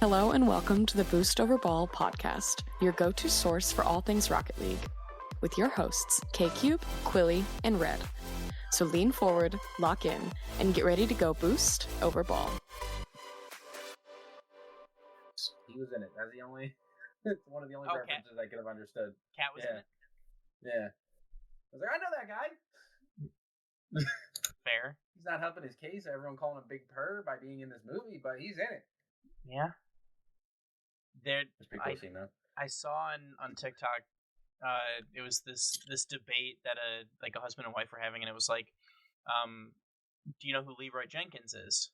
Hello and welcome to the Boost Over Ball podcast, your go-to source for all things Rocket League, with your hosts, K-Cube, Quilly, and Red. So lean forward, lock in, and get ready to go Boost Over Ball. He was in it. That's one of the only references I could have understood. Cat was in it? Yeah. I was like, I know that guy. Fair. He's not helping his case. Everyone calling him Big Purr by being in this movie, but he's in it. Yeah. It's pretty cool scene, though. I saw on TikTok, it was this debate that a husband and wife were having, and it was like, do you know who Leroy Jenkins is?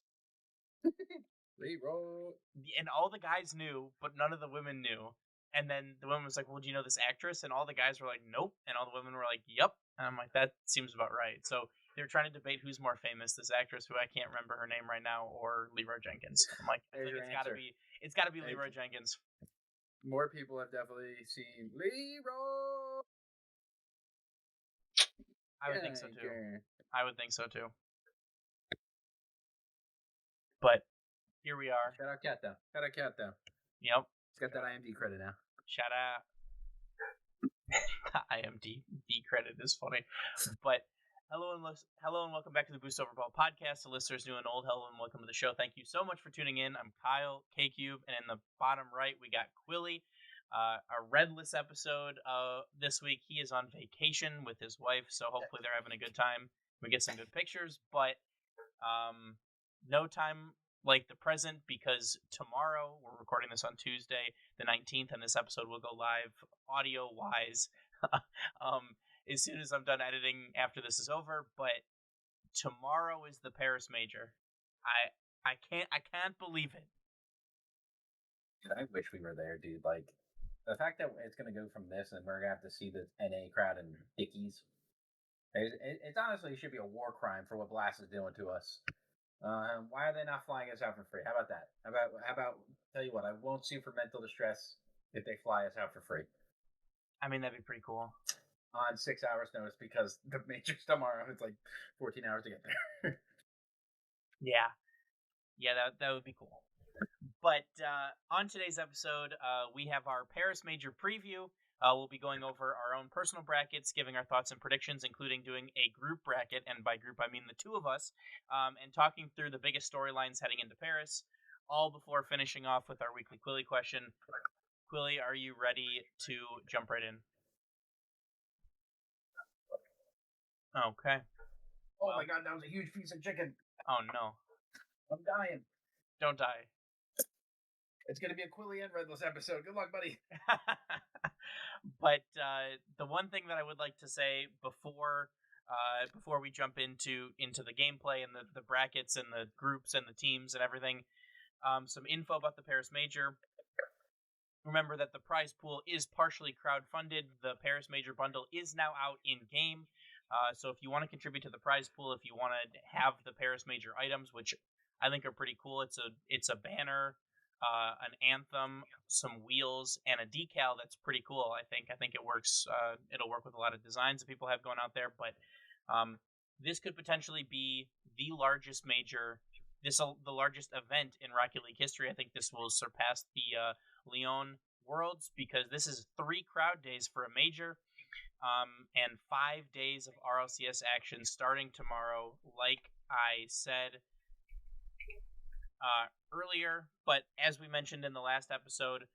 Leroy. And all the guys knew, but none of the women knew. And then the woman was like, well, do you know this actress? And all the guys were like, nope. And all the women were like, yep. And I'm like, that seems about right. So they were trying to debate who's more famous, this actress who I can't remember her name right now, or Leroy Jenkins. I'm like, I think it's gotta be Leroy Jenkins. More people have definitely seen Leroy. I would think so too. I would think so too. But here we are. Shout out Cat though. Yep. He's got that IMD credit now. Shout out. The IMDb credit is funny. But hello and welcome back to the Boost Over Ball podcast. To listeners new and old, hello and welcome to the show. Thank you so much for tuning in. I'm Kyle, K-Cube, and in the bottom right, we got Quilly. Our Redless episode this week. He is on vacation with his wife, so hopefully they're having a good time. We get some good pictures, but no time like the present, because tomorrow, we're recording this on Tuesday the 19th, and this episode will go live audio wise as soon as I'm done editing after this is over. But tomorrow is the Paris Major. I can't believe it. I wish we were there, dude. Like, the fact that it's going to go from this and we're going to have to see the NA crowd in Dickies, it's honestly should be a war crime for what Blast is doing to us. Why are they not flying us out for free? How about that? How about tell you what, I won't sue for mental distress if they fly us out for free. I mean, that'd be pretty cool. On 6 hours notice, because the Major's tomorrow. It's like 14 hours to get there. Yeah, that would be cool. But on today's episode, we have our Paris Major preview. We'll be going over our own personal brackets, giving our thoughts and predictions, including doing a group bracket, and by group I mean the two of us, and talking through the biggest storylines heading into Paris, all before finishing off with our weekly Quilly question. Quilly, are you ready to jump right in? Okay. Oh my god, that was a huge piece of chicken. Oh no. I'm dying. Don't die. It's going to be a Quilly and Redless episode. Good luck, buddy. But the one thing that I would like to say before we jump into the gameplay and the brackets and the groups and the teams and everything, some info about the Paris Major. Remember that the prize pool is partially crowdfunded. The Paris Major bundle is now out in-game. So if you want to contribute to the prize pool, if you want to have the Paris Major items, which I think are pretty cool, it's a banner, an anthem, some wheels, and a decal that's pretty cool. I think it works. It'll work with a lot of designs that people have going out there. But this could potentially be the largest major, the largest event in Rocket League history. I think this will surpass the Lyon Worlds, because this is 3 crowd days for a major, and 5 days of RLCS action starting tomorrow. Like I said earlier, but as we mentioned in the last episode,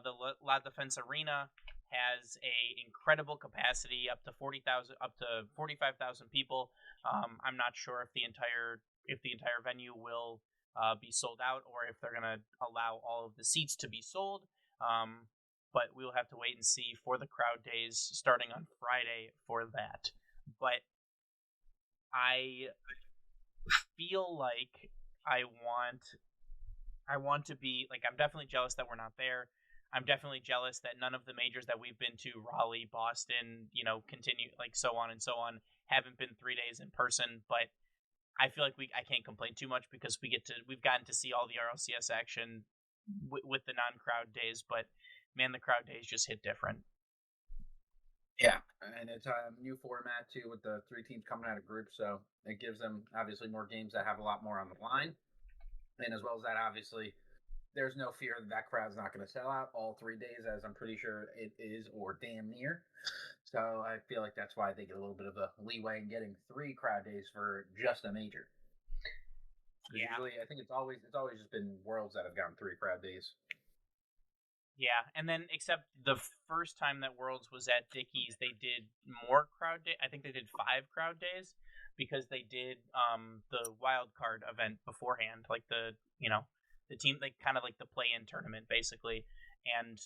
the La Defense Arena has a incredible capacity, up to 45,000 people. I'm not sure if the entire venue will be sold out, or if they're going to allow all of the seats to be sold. But we'll have to wait and see for the crowd days starting on Friday for that. But I feel like I want to be, like, I'm definitely jealous that we're not there. I'm definitely jealous that none of the majors that we've been to, Raleigh, Boston, continue, like, so on and so on, haven't been 3 days in person. But I feel like I can't complain too much, because we've gotten to see all the RLCS action with the non-crowd days. But man, the crowd days just hit different. Yeah, and it's a new format too, with the 3 teams coming out of groups, so it gives them obviously more games that have a lot more on the line. And as well as that, obviously, there's no fear that crowd's not going to sell out all 3 days, as I'm pretty sure it is, or damn near. So I feel like that's why they get a little bit of a leeway in getting 3 crowd days for just a major. Yeah. Usually, I think it's always just been Worlds that have gotten 3 crowd days. Yeah, and then except the first time that Worlds was at Dickies, they did more crowd day. I think they did 5 crowd days because they did the wild card event beforehand, like the team, like kind of like the play-in tournament basically, and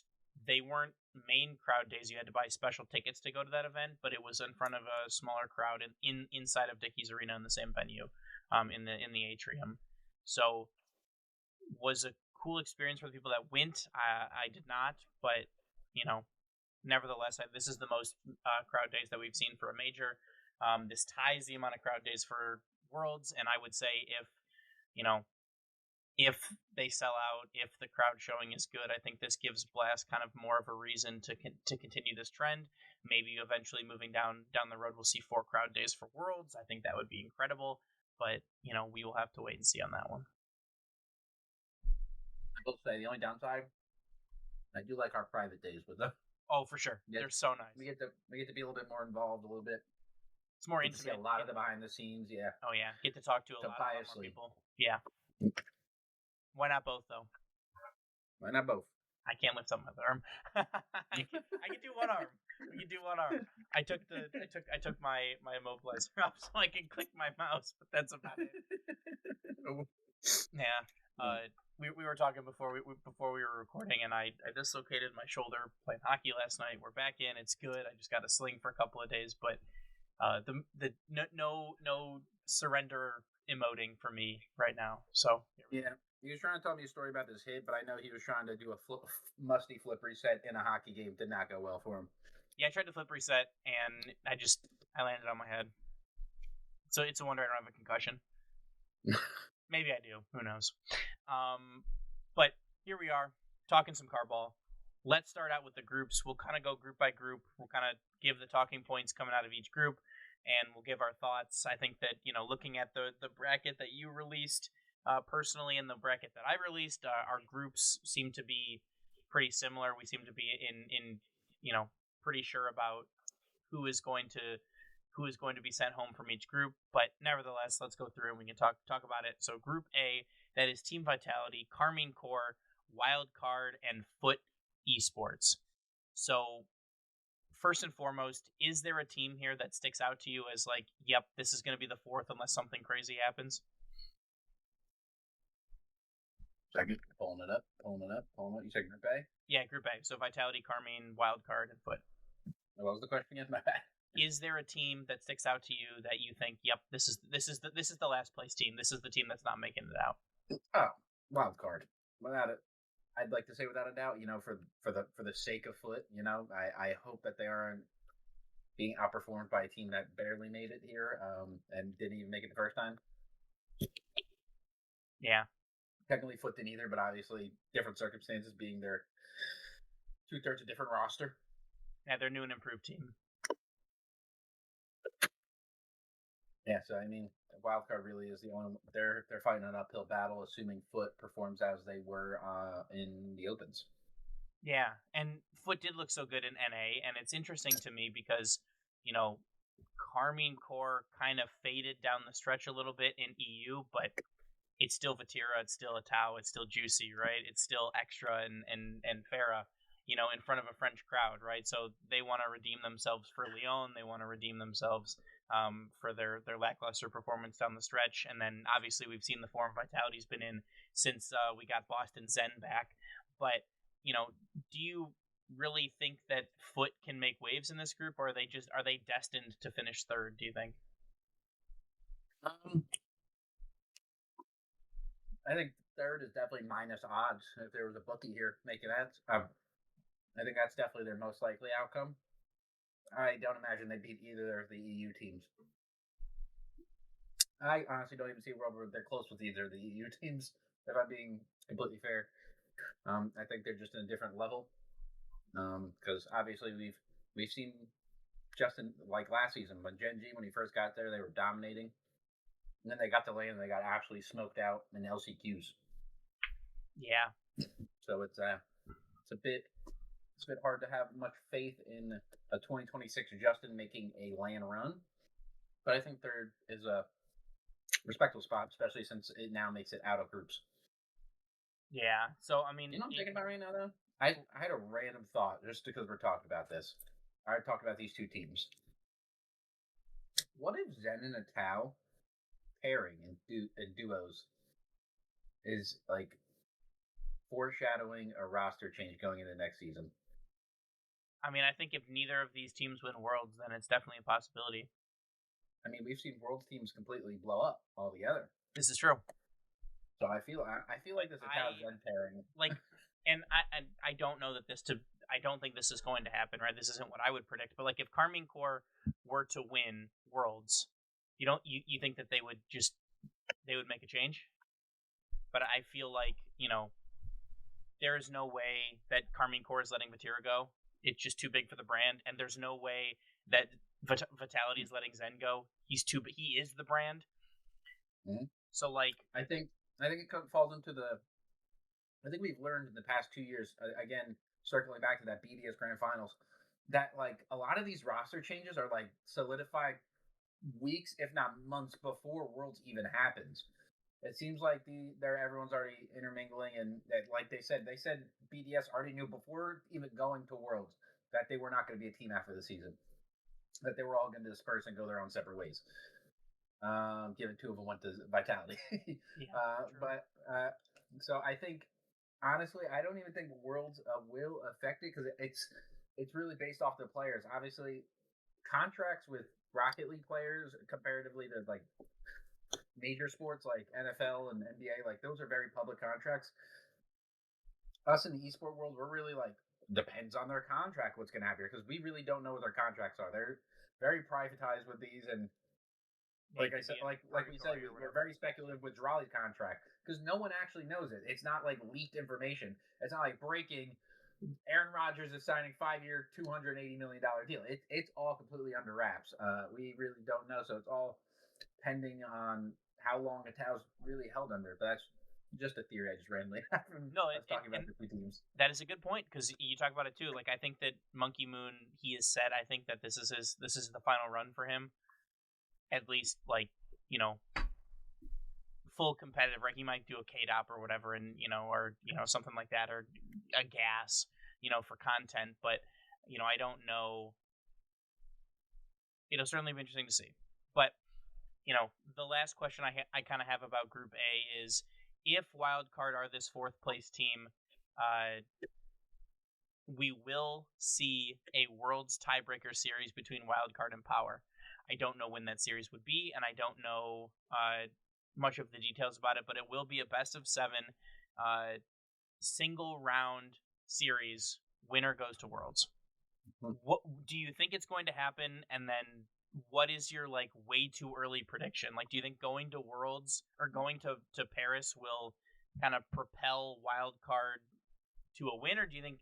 they weren't main crowd days. You had to buy special tickets to go to that event, but it was in front of a smaller crowd inside of Dickies Arena in the same venue, in the atrium. So was a cool experience for the people that went. I did not, but nevertheless, this is the most crowd days that we've seen for a major. This ties the amount of crowd days for Worlds, and I would say if they sell out, if the crowd showing is good, I think this gives Blast kind of more of a reason to continue this trend. Maybe eventually moving down the road, we'll see 4 crowd days for Worlds. I think that would be incredible, but we will have to wait and see on that one. I will say the only downside, I do like our private days with them. Oh, for sure. They're so nice. We get to be a little bit more involved, a little bit. It's more intimate. See a lot of the behind the scenes, yeah. Oh yeah, get to talk to a lot more people. Yeah. Why not both though? Why not both? I can't lift up my arm. I can do one arm. We can do one arm. I took my immobilizer off so I can click my mouse, but that's about it. Yeah. We were talking before we were recording, and I dislocated my shoulder playing hockey last night. We're back in. It's good. I just got a sling for a couple of days, but the no surrender emoting for me right now. So yeah, he was trying to tell me a story about this hit, but I know he was trying to do a musty flip reset in a hockey game. Did not go well for him. Yeah, I tried to flip reset, and I landed on my head. So it's a wonder I don't have a concussion. Maybe I do. Who knows? But here we are, talking some carball. Let's start out with the groups. We'll kind of go group by group. We'll kind of give the talking points coming out of each group, and we'll give our thoughts. I think that, looking at the bracket that you released personally and the bracket that I released, our groups seem to be pretty similar. We seem to be in pretty sure about who is going to be sent home from each group. But nevertheless, let's go through and we can talk about it. So Group A, that is Team Vitality, Carmine Core, Wildcard, and Foot Esports. So first and foremost, is there a team here that sticks out to you as like, yep, this is going to be the 4th unless something crazy happens? Second, pulling it up. You said Group A? Yeah, Group A. So Vitality, Carmine, Wildcard, and Foot. What was the question again? My bad. Is there a team that sticks out to you that you think, yep, this is the last place team. This is the team that's not making it out? Oh, Wildcard. Without it, I'd like to say without a doubt. For the sake of Foot, I hope that they aren't being outperformed by a team that barely made it here, and didn't even make it the first time. Yeah. Technically, Foot didn't either, but obviously different circumstances, being their 2/3 a different roster. Yeah, they're new and improved team. Yeah, so I mean, Wildcard really is the only. They're fighting an uphill battle, assuming Foot performs as they were in the Opens. Yeah, and Foot did look so good in NA, and it's interesting to me because Carmine Core kind of faded down the stretch a little bit in EU, but it's still Vatira, it's still a Tau, it's still Juicy, right? It's still Extra and Farah, in front of a French crowd, right? So they want to redeem themselves for Lyon. They want to redeem themselves for their lackluster performance down the stretch. And then obviously we've seen the form Vitality's been in since we got Boston Zen back. But, do you really think that Foot can make waves in this group, or are they destined to finish 3rd, do you think? I think 3rd is definitely minus odds. If there was a bookie here making that, I think that's definitely their most likely outcome. I don't imagine they beat either of the EU teams. I honestly don't even see a world where they're close with either of the EU teams, if I'm being completely fair. I think they're just in a different level. Because obviously we've seen Justin, like last season, when Gen G, when he first got there, they were dominating. And then they got to lane and they got absolutely smoked out in LCQs. Yeah, So it's a bit hard to have much faith in a 2026 Justin making a LAN run. But I think third is a respectable spot, especially since it now makes it out of groups. Yeah. So I mean, You know what I'm thinking about right now, though? I had a random thought just because we're talking about this. I talked about these two teams. What if Zen and a Tao pairing in duos is like foreshadowing a roster change going into next season? I mean, I think if neither of these teams win Worlds, then it's definitely a possibility. I mean, we've seen Worlds teams completely blow up altogether. This is true. So I feel like this Tao Zen pairing, like, and I don't know that I don't think this is going to happen, right? This isn't what I would predict, but like if Karmine Corp were to win Worlds, you think that they would make a change? But I feel like, there is no way that Karmine Corp is letting Vatira go. It's just too big for the brand, and there's no way that Vitality is letting Zen go. He is the brand. Mm-hmm. So like, I think it falls into I think we've learned in the past 2 years, again, circling back to that BDS Grand Finals, that like a lot of these roster changes are like solidified weeks, if not months, before Worlds even happens. It seems like everyone's already intermingling, and that, like they said BDS already knew before even going to Worlds that they were not going to be a team after the season, that they were all going to disperse and go their own separate ways. Given two of them went to Vitality. So I think, honestly, I don't even think Worlds will affect it, because it's really based off the players. Obviously, contracts with Rocket League players comparatively to like major sports like NFL and NBA, like those are very public contracts. Us in the esport world, we're really like, depends on their contract what's going to happen, because we really don't know what their contracts are. They're very privatized with these, and like I said, like we said, we're very speculative with Drali's contract because no one actually knows it. It's not like leaked information. It's not like breaking. Aaron Rodgers is signing 5-year, $280 million deal. It's all completely under wraps. We really don't know, so it's all pending on how long Tao's really held under. But that's just a theory I just randomly talking about the two teams. That is a good point, because you talk about it too. Like I think that Monkey Moon, he has said, I think that this is the final run for him. At least, like, full competitive, right? He might do a KDOP or whatever, and or something like that, or a gas, for content. But I don't know. It'll certainly be interesting to see. But the last question I kind of have about Group A is, if Wildcard are this fourth place team, we will see a Worlds tiebreaker series between Wildcard and Power. I don't know when that series would be, and I don't know much of the details about it, but it will be a best of 7 single round series. Winner goes to Worlds. What do you think it's going to happen? And then what is your like way too early prediction? Like, do you think going to Worlds or going to Paris will kind of propel Wildcard to a win, or do you think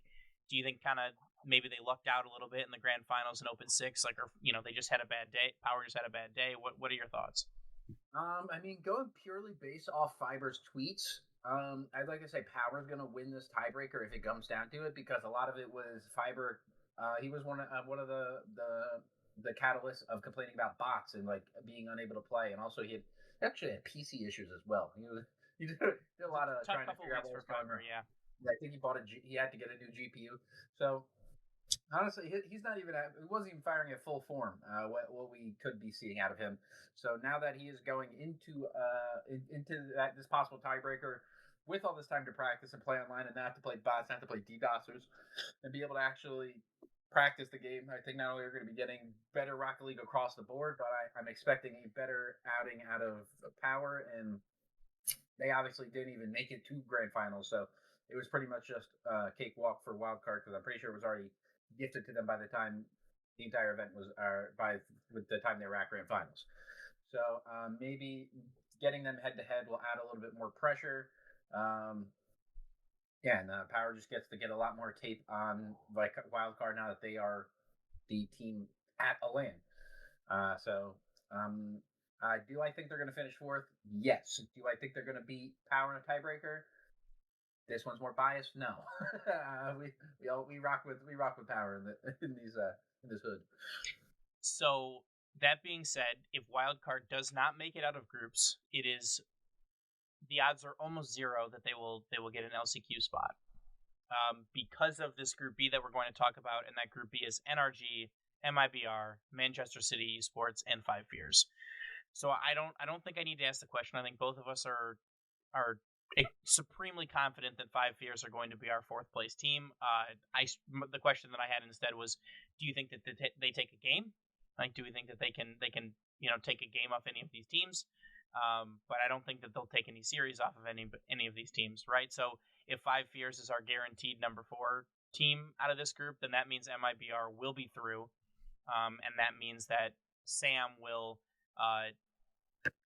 kind of maybe they lucked out a little bit in the grand finals and Open 6, like, or they just had a bad day? Power just had a bad day. What are your thoughts? I mean, going purely based off Fiber's tweets, I'd like to say Power's going to win this tiebreaker if it comes down to it, because a lot of it was Fiber. He was one of the catalysts of complaining about bots and like being unable to play, and also he actually had PC issues as well. He did a lot of trying to figure out what was going on. Yeah. I think he had to get a new GPU. So honestly, he's not even he wasn't even firing at full form. What we could be seeing out of him. So now that he is going into this possible tiebreaker with all this time to practice and play online, and not to play bots, not to play DDoSers, and be able to actually practice the game, I think not only are we going to be getting better Rocket League across the board, but I'm expecting a better outing out of Power, and they obviously didn't even make it to grand finals, so it was pretty much just a cakewalk for wildcard, because I'm pretty sure it was already gifted to them by the time the entire event was, with the time they were at grand finals. So maybe getting them head to head will add a little bit more pressure. And Power just gets to get a lot more tape on like wildcard now that they are the team at a LAN. Do I think they're going to finish fourth? Yes. Do I think they're going to beat Power in a tiebreaker? this one's more biased. No, we rock with power in this hood. So that being said, if Wildcard does not make it out of groups, the odds are almost zero that they will get an LCQ spot. Because of this Group B that we're going to talk about, and that Group B is NRG, MIBR, Manchester City Esports, and Five Fears. So I don't think I need to ask the question. I think both of us are supremely confident that Five Fears are going to be our fourth place team. The question that I had instead was, do you think that they take a game? Like, do we think that they can take a game off any of these teams? But I don't think that they'll take any series off of any of these teams, right? So if Five Fears is our guaranteed number 4 team out of this group, then that means MIBR will be through, and that means that Sam will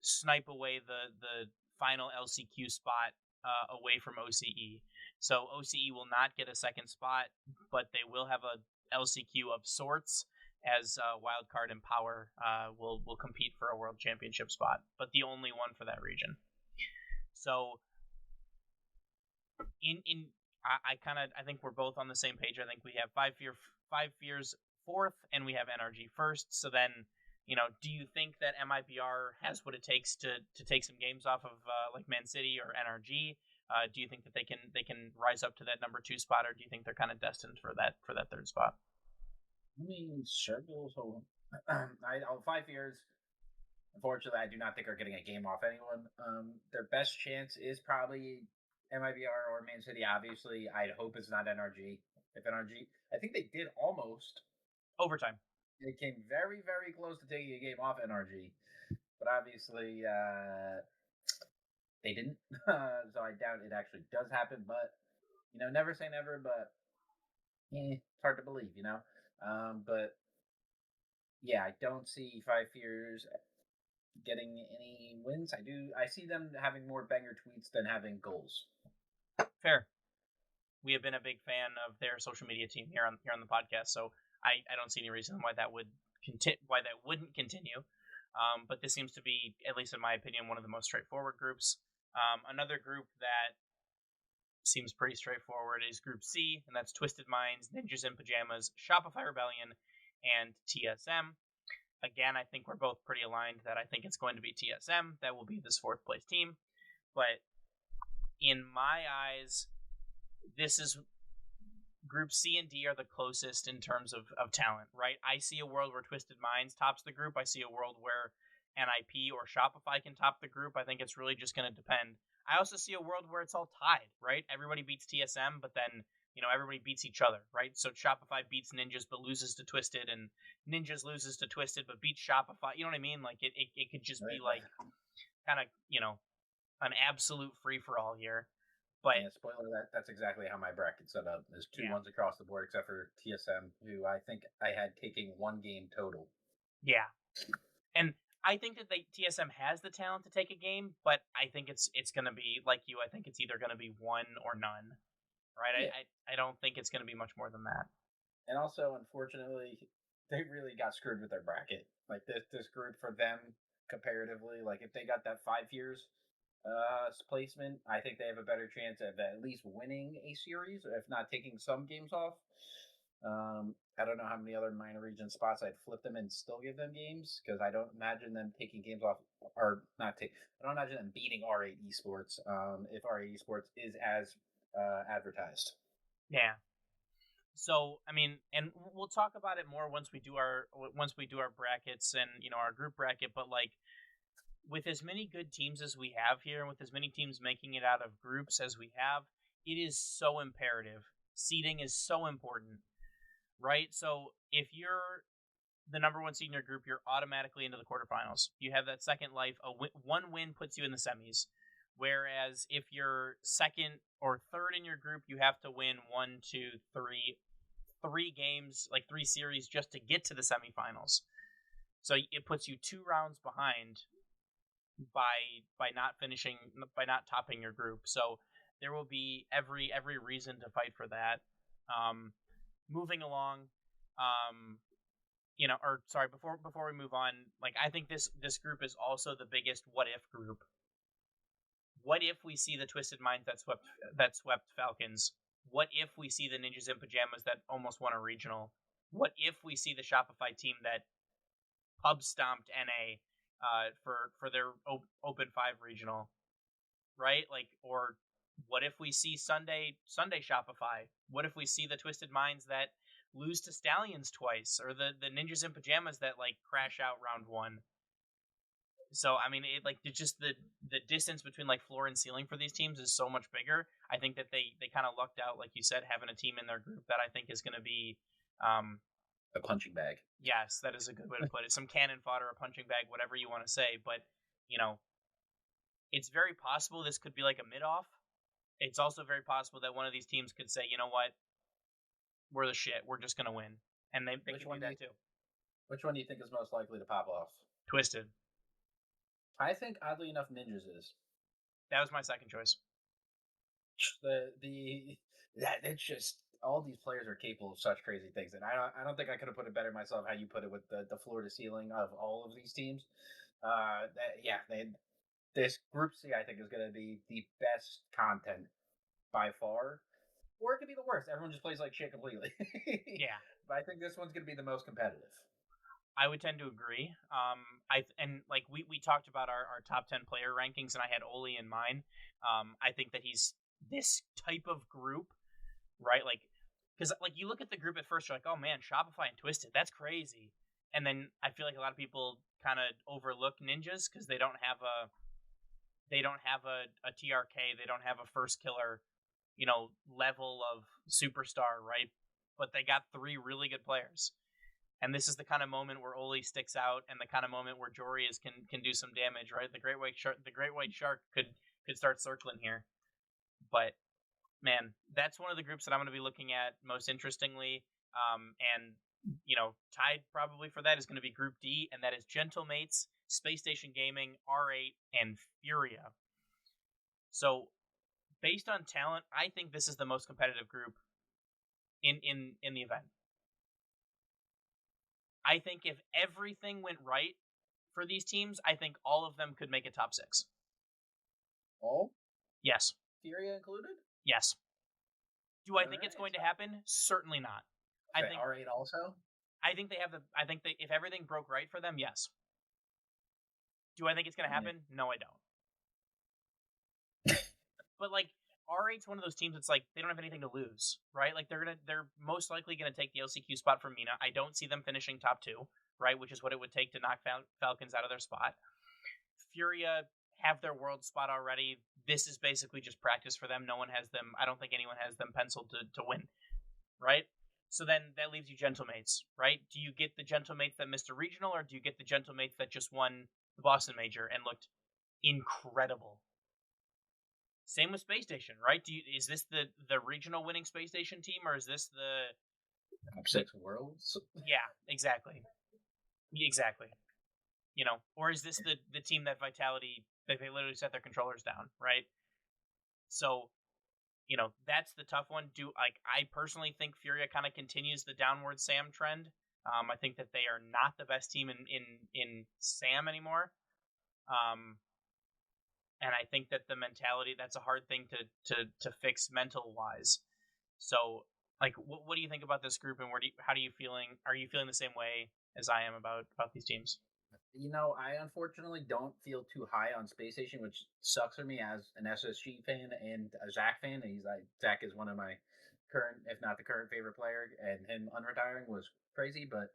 snipe away the final LCQ spot away from OCE. So OCE will not get a second spot, but they will have a LCQ of sorts, as Wildcard and Power will compete for a World Championship spot, but the only one for that region. So I think we're both on the same page. I think we have Five Fears fourth, and we have NRG first. So then, do you think that MIBR has what it takes to take some games off of like Man City or NRG? Do you think that they can rise up to that number 2 spot, or do you think they're kind of destined for that third spot? I mean, sure. So, 5 years. Unfortunately, I do not think are getting a game off anyone. Their best chance is probably MIBR or Man City. Obviously, I'd hope it's not NRG. If NRG, I think they did almost overtime. They came very, very close to taking a game off NRG, but obviously they didn't. So I doubt it actually does happen. But never say never. But it's hard to believe, But yeah, I don't see 5 Fears getting any wins. I see them having more banger tweets than having goals. Fair. We have been a big fan of their social media team here on the podcast, so I don't see any reason why that wouldn't continue. But this seems to be, at least in my opinion, one of the most straightforward groups. Another group that seems pretty straightforward is Group C, and that's Twisted Minds, Ninjas in Pajamas, Shopify Rebellion, and TSM. Again, I think we're both pretty aligned that I think it's going to be TSM that will be this fourth place team. But in my eyes, this is Group C and D are the closest in terms of talent, right? I see a world where Twisted Minds tops the group. I see a world where NIP or Shopify can top the group. I think it's really just going to depend. I also see a world where it's all tied, right? Everybody beats TSM, but then, everybody beats each other, right? So Shopify beats Ninjas but loses to Twisted, and Ninjas loses to Twisted but beats Shopify. You know what I mean? Like, it could just be like kind of, an absolute free-for-all here. But yeah, spoiler, that's exactly how my bracket's set up. There's 2 ones across the board, except for TSM, who I think I had taking 1 game total. Yeah. And I think that TSM has the talent to take a game, but I think it's going to be, like you, I think it's either going to be 1 or none, right? Yeah. I don't think it's going to be much more than that. And also, unfortunately, they really got screwed with their bracket. Like, this group for them, comparatively, like, if they got that 5 years placement, I think they have a better chance of at least winning a series, if not taking some games off. I don't know how many other minor region spots I'd flip them and still give them games, because I don't imagine them taking games off, or not take. I don't imagine them beating R8 Esports if R8 Esports is as advertised. Yeah. So I mean, and we'll talk about it more once we do our brackets and our group bracket. But like, with as many good teams as we have here, and with as many teams making it out of groups as we have, it is so imperative. Seeding is so important, right? So if you're the number 1 seed in your group, you're automatically into the quarterfinals. You have that second life. One win puts you in the semis. Whereas if you're second or third in your group, you have to win 1, 2, 3 games, like 3 series, just to get to the semifinals. So it puts you 2 rounds behind by not topping your group. So there will be every reason to fight for that. Moving along, before we move on, like, I think this group is also the biggest what if group What if we see the Twisted Minds that swept Falcons? What if we see the Ninjas in Pajamas that almost won a regional? What if we see the Shopify team that pub stomped NA for their Open 5 regional, right? Like, or what if we see Sunday Shopify? What if we see the Twisted Minds that lose to Stallions twice, or the Ninjas in Pajamas that like crash out round 1? So I mean, just the distance between like floor and ceiling for these teams is so much bigger. I think that they kind of lucked out, like you said, having a team in their group that I think is going to be a punching bag. Yes, that is a good way to put it. Some cannon fodder, a punching bag, whatever you want to say. But it's very possible this could be like a mid-off. It's also very possible that one of these teams could say, you know what, we're the shit. We're just going to win. And they can do that too. Which one do you think is most likely to pop off? Twisted. I think, oddly enough, Ninjas is. That was my second choice. It's just all these players are capable of such crazy things, and I don't think I could have put it better myself. How you put it with the floor to ceiling of all of these teams. This Group C I think is going to be the best content by far, or it could be the worst. Everyone just plays like shit completely. Yeah, but I think this one's going to be the most competitive. I would tend to agree. We talked about our top 10 player rankings, and I had Oli in mine. I think that he's this type of group, right? Like, because like you look at the group at first, you're like, oh man, Shopify and Twisted, that's crazy. And then I feel like a lot of people kind of overlook Ninjas because they don't have a TRK, they don't have a first killer, level of superstar, right? But they got 3 really good players. And this is the kind of moment where Oli sticks out, and the kind of moment where Jory can do some damage, right? The Great White Shark could start circling here. But man, that's one of the groups that I'm going to be looking at most interestingly. And tied probably for that is going to be Group D, and that is Gentlemates, Space Station Gaming, R8, and Furia. So, based on talent, I think this is the most competitive group in the event. I think if everything went right for these teams, I think all of them could make a top 6. All? Yes. Furia included? Yes. Do I think it's going to happen? Certainly not. I think R8 also? I think if everything broke right for them, yes. Do I think it's going to happen? No, I don't. But like R8's one of those teams that's like they don't have anything to lose, right? Like they're most likely gonna take the LCQ spot from Mina. I don't see them finishing top 2, right? Which is what it would take to knock Falcons out of their spot. Furia have their world spot already. This is basically just practice for them. No one has them. I don't think anyone has them penciled to win, right? So then that leaves you Gentlemates, right? Do you get the Gentlemates that missed a regional, or do you get the Gentlemates that just won the Boston Major and looked incredible? Same with Space Station, right? Is this the regional winning Space Station team, or is this the top 6 worlds? Yeah, exactly. Or is this the team that Vitality they literally set their controllers down, right? So, that's the tough one. I personally think Furia kind of continues the downward SAM trend. I think that they are not the best team in SAM anymore. And I think that the mentality, that's a hard thing to fix mental wise. So, like, what do you think about this group, and how are you feeling? Are you feeling the same way as I am about these teams? I unfortunately don't feel too high on Space Station, which sucks for me as an SSG fan and a Zach fan. Zach is one of my current, if not the current favorite player, and him unretiring was crazy, but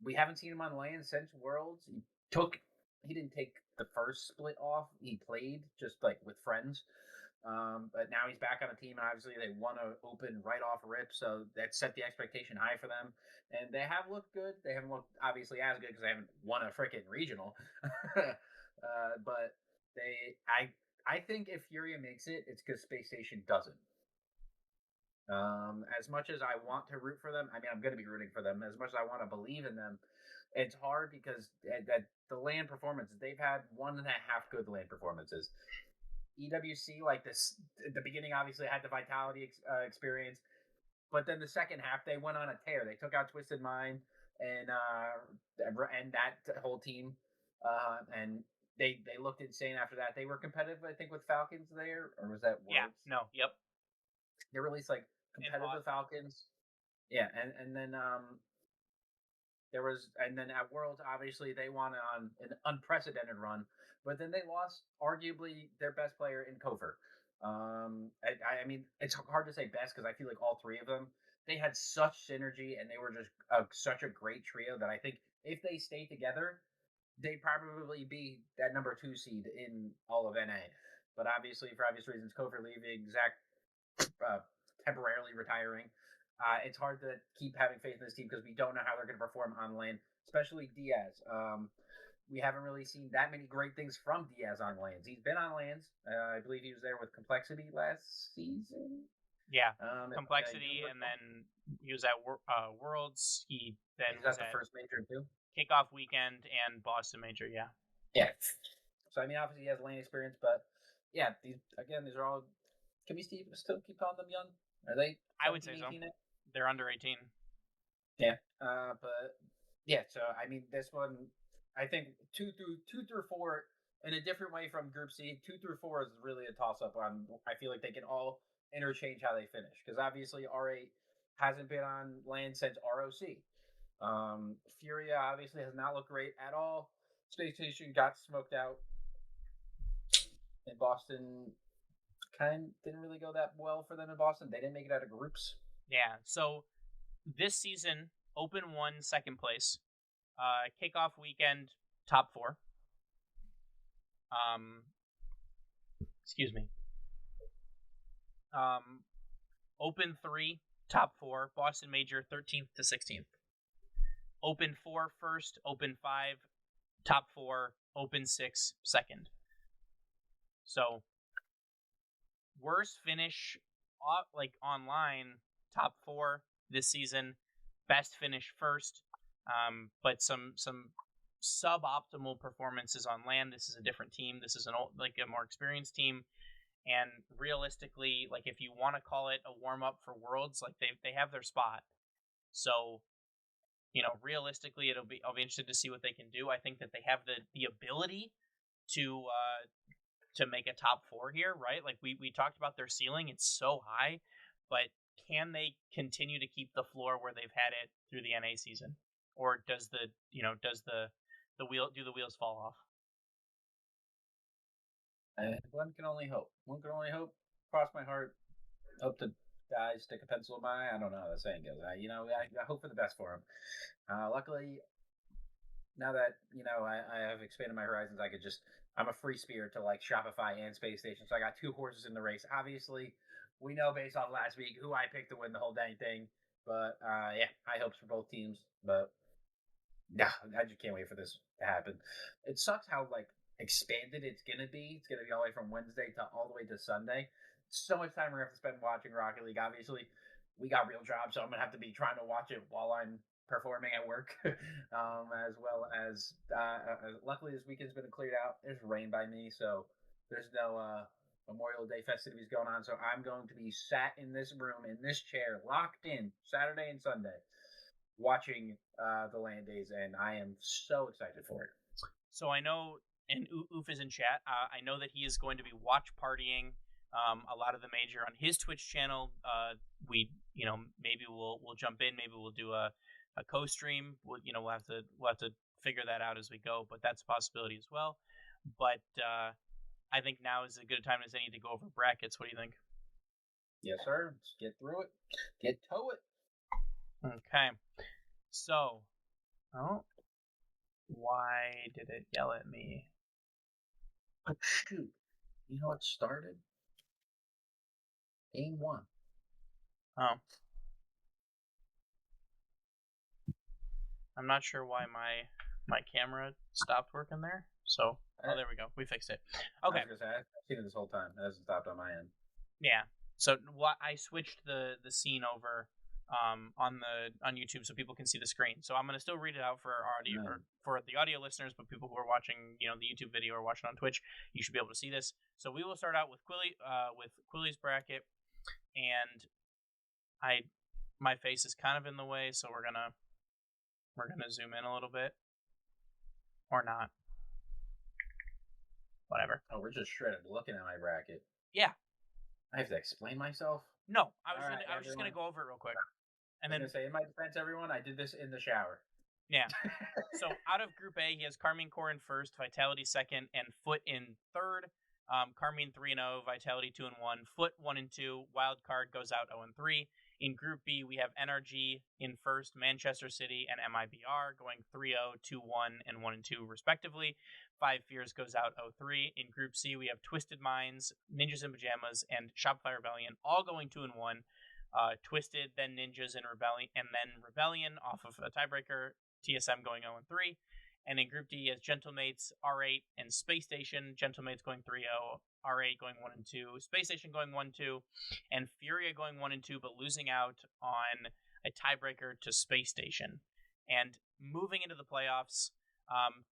we haven't seen him on LAN since Worlds. He didn't take the first split off. He played just like with friends. But now he's back on a team, and obviously they won an Open right off rip, so that set the expectation high for them. And they have looked good. They haven't looked obviously as good because they haven't won a freaking regional. But I think if Furia makes it, it's because Space Station doesn't. As much as I want to root for them, I mean, I'm going to be rooting for them. As much as I want to believe in them, it's hard because the LAN performances, they've had 1.5 good LAN performances. EWC, like this, at the beginning, obviously had the Vitality experience, but then the second half they went on a tear. They took out Twisted Mind and that whole team, and they looked insane after that. They were competitive, I think, with Falcons there, or was that Worlds? Yeah, no, yep. They released like competitive with Falcons. Yeah, and then at Worlds, obviously they won on an unprecedented run, but then they lost arguably their best player in Kofer. I mean, it's hard to say best because I feel like all three of them, they had such synergy and they were just such a great trio that I think if they stay together, they'd probably be that number 2 seed in all of NA. But obviously, for obvious reasons, Kofer leaving, Zach temporarily retiring. It's hard to keep having faith in this team because we don't know how they're going to perform on lane, especially Diaz. We haven't really seen that many great things from Diaz on lanes. He's been on lanes. I believe he was there with Complexity last season. Yeah, Complexity, and then he was at Worlds. He then was at the first major too. Kickoff weekend and Boston major. Yeah. Yeah. So I mean, obviously he has lane experience, but yeah, these are all. Can we still keep calling them young? Are they? I would say so. They're under 18. Yeah, but yeah. So I mean, this one, I think 2 through 4 in a different way from Group C. 2 through 4 is really a toss up. I feel like they can all interchange how they finish because obviously R8 hasn't been on land since ROC. Furia obviously has not looked great at all. Space Station got smoked out. In Boston, didn't really go that well for them in Boston. They didn't make it out of groups. Yeah, so this season, Open 1 second place. Kickoff weekend, top 4. Excuse me. Open 3, top 4. Boston Major, 13th to 16th. Open 4 first. Open 5, top 4. Open 6, second. So, worst finish online, top 4 this season. Best finish first, but some suboptimal performances on land. This is a different team. This is a more experienced team, and realistically, if you want to call it a warm up for Worlds, they have their spot. So, realistically, I'll be interested to see what they can do. I think that they have the ability to make a top 4 here, right? We talked about their ceiling; it's so high, but can they continue to keep the floor where they've had it through the NA season, or does the wheels fall off? One can only hope. Cross my heart. Hope to die. Stick a pencil in my eye. I don't know how the saying goes. I hope for the best for him. Luckily, now that I have expanded my horizons, I'm a free spirit to Shopify and Space Station. So I got 2 horses in the race. Obviously, we know based off last week who I picked to win the whole dang thing. But yeah, high hopes for both teams. But yeah, I just can't wait for this to happen. It sucks how expanded it's gonna be. It's gonna be all the way from Wednesday to all the way to Sunday. So much time we're gonna have to spend watching Rocket League. Obviously, we got real jobs, so I'm gonna have to be trying to watch it while I'm performing at work, as well as luckily this weekend's been cleared out. There's rain by me, so there's no Memorial Day festivities going on. So I'm going to be sat in this room, in this chair, locked in Saturday and Sunday, watching the LAN days, and I am so excited for it. So I know, and Oof is in chat, I know that he is going to be watch partying a lot of the major on his Twitch channel. Maybe we'll jump in, maybe we'll do a co-stream. We'll have to figure that out as we go, but that's a possibility as well. But I think now is as good a time as any to go over brackets. What do you think? Yes, sir. Let's get through it. Get to it. Okay. So, why did it yell at me? But shoot, you know what started? Game 1. Oh. I'm not sure why my camera stopped working there. So, there we go. We fixed it. Okay. I was gonna say, I've seen it this whole time. It hasn't stopped on my end. Yeah. So I switched the scene over on YouTube so people can see the screen. So I'm gonna still read it out for our audio for the audio listeners, but people who are watching the YouTube video or watching on Twitch, you should be able to see this. So we will start out with Quilly's bracket, and my face is kind of in the way, so we're gonna zoom in a little bit, or not. whatever. Oh, we're just shredded looking at my bracket. Yeah. I have to explain myself? No, I was Alright, just gonna go over it real quick. And I was then going to say, in my defense, everyone, I did this in the shower. Yeah. So out of Group A, he has Carmine Core in first, Vitality second, and Foot in third. Carmine 3-0, Vitality 2-1, Foot 1-2. Wild Card goes out 0-3. In Group B, we have NRG in first, Manchester City and MIBR going 3-0, 2-1, and 1-2 respectively. Five Fears goes out 0-3. In Group C, we have Twisted Minds, Ninjas in Pajamas, and Shopify Rebellion all going 2-1. Twisted, then Ninjas, and Rebellion off of a tiebreaker. TSM going 0-3. And in Group D, as Gentlemates, R8, and Space Station. Gentlemates going 3-0, R8 going 1-2, Space Station going 1-2, and Furia going 1-2, but losing out on a tiebreaker to Space Station. And moving into the playoffs,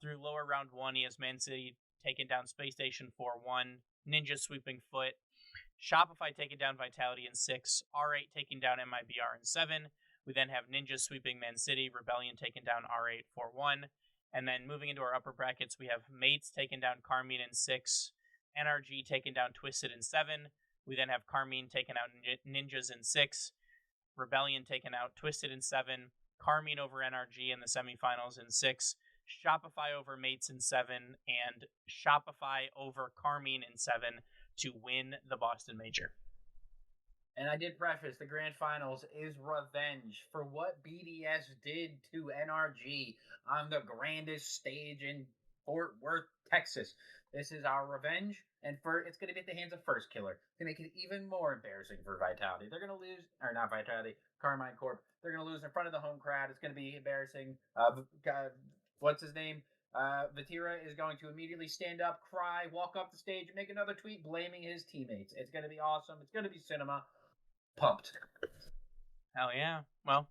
through lower round 1, he has Man City taking down Space Station 4-1, Ninja sweeping Foot, Shopify taking down Vitality in 6, R8 taking down MIBR in 7. We then have Ninja sweeping Man City, Rebellion taking down R8 4-1. And then moving into our upper brackets, we have Mates taking down Carmine in 6, NRG taking down Twisted in 7. We then have Carmine taking out Ninjas in 6, Rebellion taking out Twisted in 7, Carmine over NRG in the semifinals in 6, Shopify over Mates in 7, and Shopify over Carmine in 7 to win the Boston Major. And I did preface, the grand finals is revenge for what BDS did to NRG on the grandest stage in Fort Worth, Texas. This is our revenge, and it's going to be at the hands of First Killer to make it even more embarrassing for Vitality. They're going to lose, or not Vitality, Carmine Corp. They're going to lose in front of the home crowd. It's going to be embarrassing. What's his name? Vatira is going to immediately stand up, cry, walk up the stage, and make another tweet blaming his teammates. It's going to be awesome. It's going to be cinema. Pumped. Hell yeah. Well,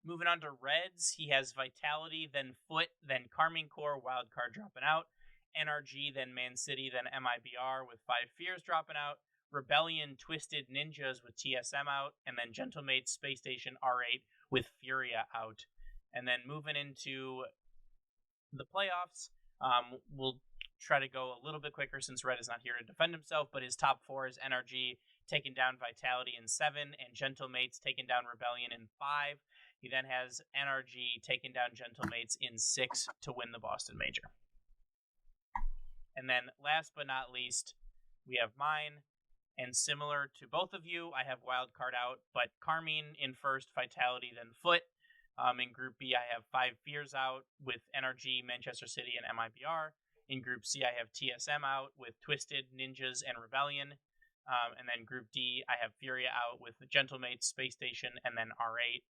moving on to Reds, he has Vitality, then Foot, then Carmine Core, Wildcard dropping out, NRG, then Man City, then MIBR with Five Fears dropping out, Rebellion, Twisted, Ninjas with TSM out, and then Gentlemates, Space Station, R8 with Furia out. And then moving into the playoffs, we'll try to go a little bit quicker since Red is not here to defend himself, but his top 4 is NRG taking down Vitality in 7, and Gentlemates taking down Rebellion in 5. He then has NRG taking down Gentlemates in 6 to win the Boston Major. And then last but not least, we have mine, and similar to both of you, I have Wildcard out, but Carmine in first, Vitality, then Foot. In Group B, I have Five Fears out with NRG, Manchester City, and MIBR. In Group C, I have TSM out with Twisted, Ninjas, and Rebellion. And then Group D, I have Furia out with the Gentlemates, Space Station, and then R8.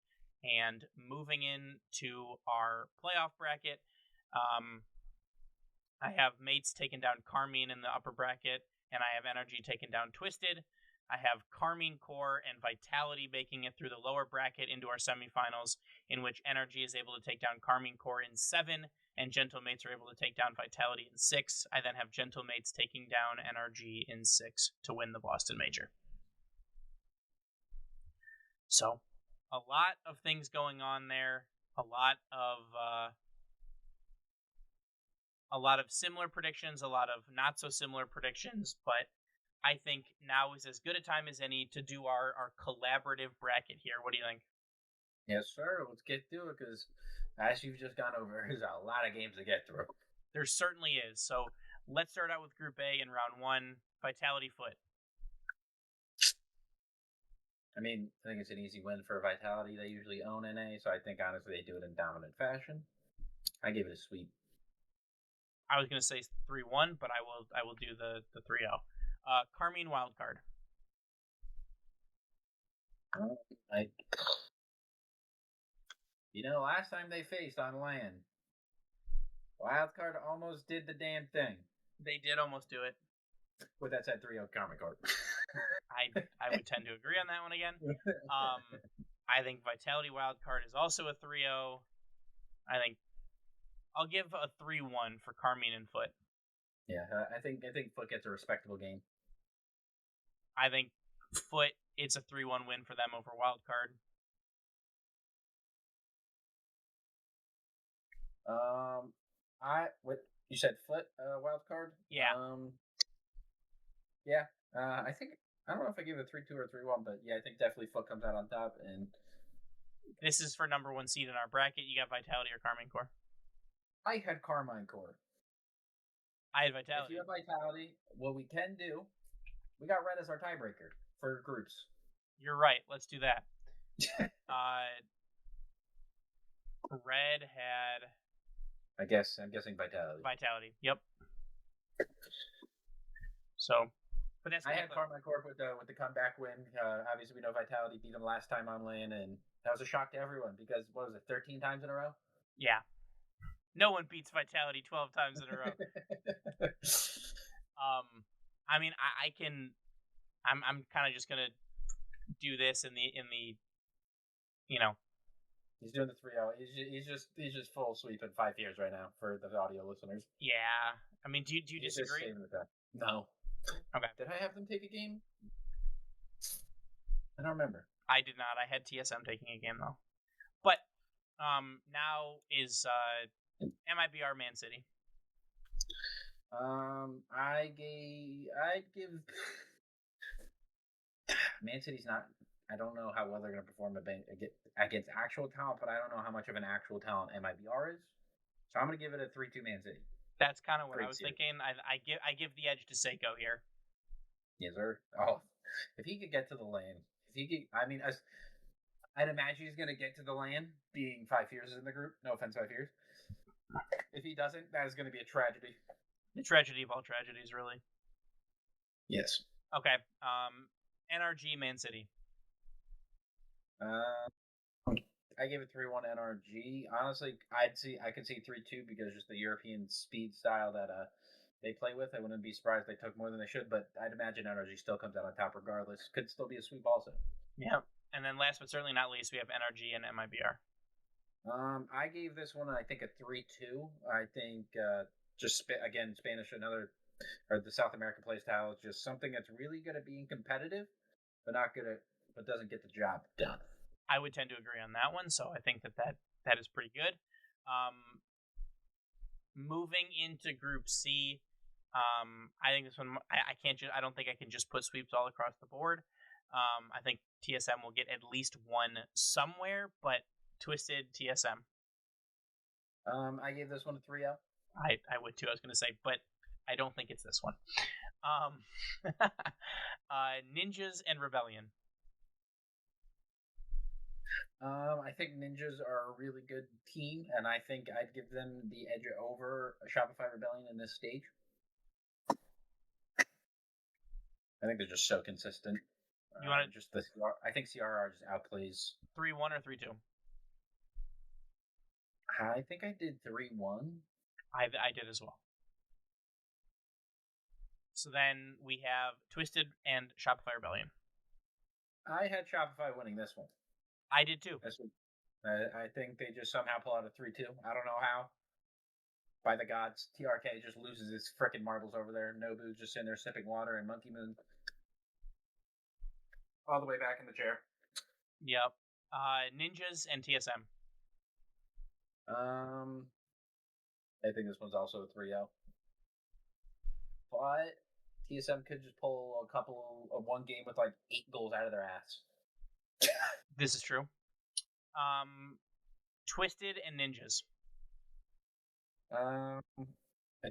And moving into our playoff bracket, I have Mates taking down Carmine in the upper bracket, and I have NRG taking down Twisted. I have Carmine Core and Vitality making it through the lower bracket into our semifinals, in which NRG is able to take down Carmine Core in 7, and Gentlemates are able to take down Vitality in 6. I then have Gentlemates taking down NRG in 6 to win the Boston Major. So, a lot of things going on there. A lot of similar predictions, a lot of not so similar predictions, but I think now is as good a time as any to do our collaborative bracket here. What do you think? Yes, sir. Let's get through it, because as you've just gone over, there's a lot of games to get through. There certainly is. So let's start out with Group A in round 1, Vitality Foot. I mean, I think it's an easy win for Vitality. They usually own NA, so I think, honestly, they do it in dominant fashion. I give it a sweep. I was going to say 3-1, but I will do the 3-0. Carmine Wildcard. Last time they faced on land, Wildcard almost did the damn thing. They did almost do it. With that said, 3-0 Carmine Corp. I would tend to agree on that one again. I think Vitality Wildcard is also a 3-0. I'll give a 3-1 for Carmine and Foot. Yeah, I think Foot gets a respectable game. I think Foot, it's a 3-1 win for them over Wildcard. You said Foot wild card. Yeah. Yeah. I think I don't know if I gave it a 3-2 or 3-1, but yeah, I think definitely Foot comes out on top. And This is for number 1 seed in our bracket. You got Vitality or Carmine Core? I had Carmine Core. I had Vitality. If you have Vitality, what we can do, we got Red as our tiebreaker for groups. You're right. Let's do that. Red had. I'm guessing Vitality. Vitality. Yep. So, but that's. I had Carmine Corp with the comeback win. Obviously, we know Vitality beat them last time on LAN, and that was a shock to everyone because what was it, 13 times in a row? Yeah. No one beats Vitality 12 times in a row. I mean, I can. I'm kind of just gonna do this in the. You know. He's doing the 3-0. He's just full sweep in 5 years right now for the audio listeners. Yeah. I mean, do you disagree? With that. No. Okay. Did I have them take a game? I don't remember. I did not. I had TSM taking a game though. But now is MIBR Man City. I'd give Man City's not. I don't know how well they're going to perform against actual talent, but I don't know how much of an actual talent MIBR is. So I'm going to give it a 3-2 Man City. That's kind of what I was thinking. I give the edge to Seiko here. Yes, sir. Oh, if he could get to the LAN, I'd imagine he's going to get to the LAN being 5 years in the group. No offense, 5 years. If he doesn't, that is going to be a tragedy. The tragedy of all tragedies, really. Yes. Okay. NRG Man City. I gave it 3-1 NRG. Honestly, I could see 3-2 because just the European speed style that they play with. I wouldn't be surprised if they took more than they should, but I'd imagine NRG still comes out on top regardless. Could still be a sweep also. Yeah. And then last but certainly not least, we have NRG and MIBR. I gave this one, I think, a 3-2. I think Spanish, or the South American play style is just something that's really good at being competitive, but doesn't get the job done. I would tend to agree on that one, so I think that is pretty good. Moving into Group C, I think this one I don't think I can just put sweeps all across the board. I think TSM will get at least one somewhere, but Twisted TSM. I gave this one a 3-0. I would too. I was going to say, but I don't think it's this one. Ninjas and Rebellion. I think Ninjas are a really good team, and I think I'd give them the edge over Shopify Rebellion in this stage. I think they're just so consistent. You want to I think CRR just outplays 3-1 or 3-2. I think I did 3-1. I did as well. So then we have Twisted and Shopify Rebellion. I had Shopify winning this one. I did too. I think they just somehow pull out a 3-2. I don't know how. By the gods, TRK just loses his frickin' marbles over there. Nobu's just sitting there sipping water, and Monkey Moon all the way back in the chair. Yep. Ninjas and TSM. I think this one's also a 3-0. But TSM could just pull one game with like 8 goals out of their ass. This is true. Twisted and Ninjas. I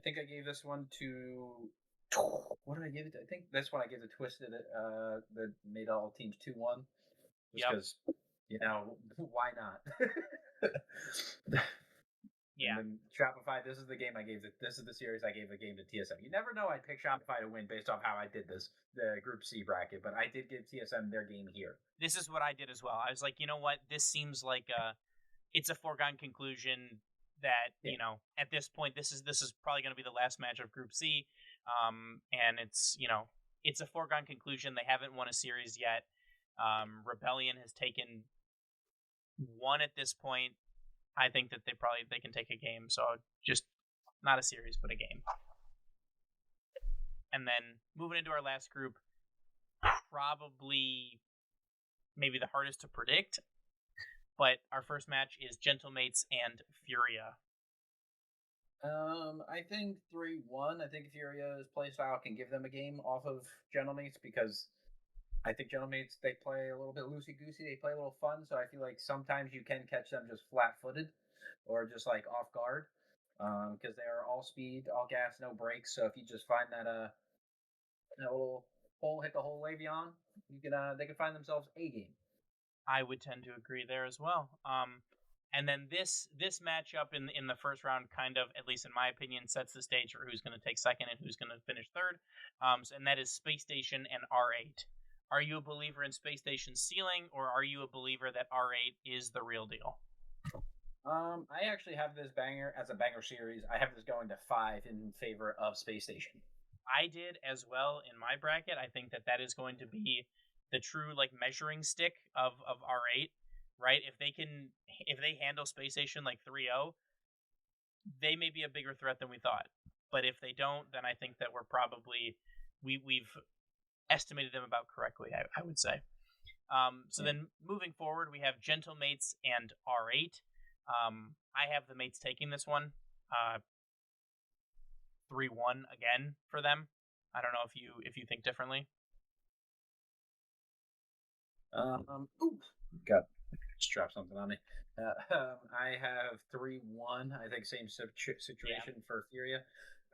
think I gave this one to. What did I give it to? I think this one I gave to Twisted. That made all teams 2-1. Just because, why not? Yeah. And then Shopify. This is the game I gave it. This is the series I gave a game to TSM. You never know. I'd pick Shopify to win based off how I did the Group C bracket, but I did give TSM their game here. This is what I did as well. I was like, you know what? This seems like it's a foregone conclusion that at this point this is probably going to be the last match of Group C, and it's a foregone conclusion. They haven't won a series yet. Rebellion has taken one at this point. I think that they can take a game, so just not a series, but a game. And then moving into our last group, probably maybe the hardest to predict, but our first match is Gentlemates and Furia. I think 3-1. I think Furia's playstyle can give them a game off of Gentlemates because I think Gentlemates, they play a little bit loosey goosey. They play a little fun, so I feel like sometimes you can catch them just flat footed or just like off guard because they are all speed, all gas, no brakes. So if you just find that little hole, hit the hole Le'Veon, you can they can find themselves a game. I would tend to agree there as well. And then this matchup in the first round kind of, at least in my opinion, sets the stage for who's going to take second and who's going to finish third. And that is Space Station and R8. Are you a believer in Space Station's ceiling, or are you a believer that R8 is the real deal? I actually have this banger as a banger series. I have this going to 5 in favor of Space Station. I did as well in my bracket. I think that is going to be the true like measuring stick of R8, right? If they handle Space Station like 3-0, they may be a bigger threat than we thought. But if they don't, then I think that we've estimated them about correctly, I would say. Then moving forward, we have Gentlemates and R8. I have the mates taking this one. 3-1 again for them. I don't know if you think differently. Got strap something on me. I have 3-1. I think same situation for Furia.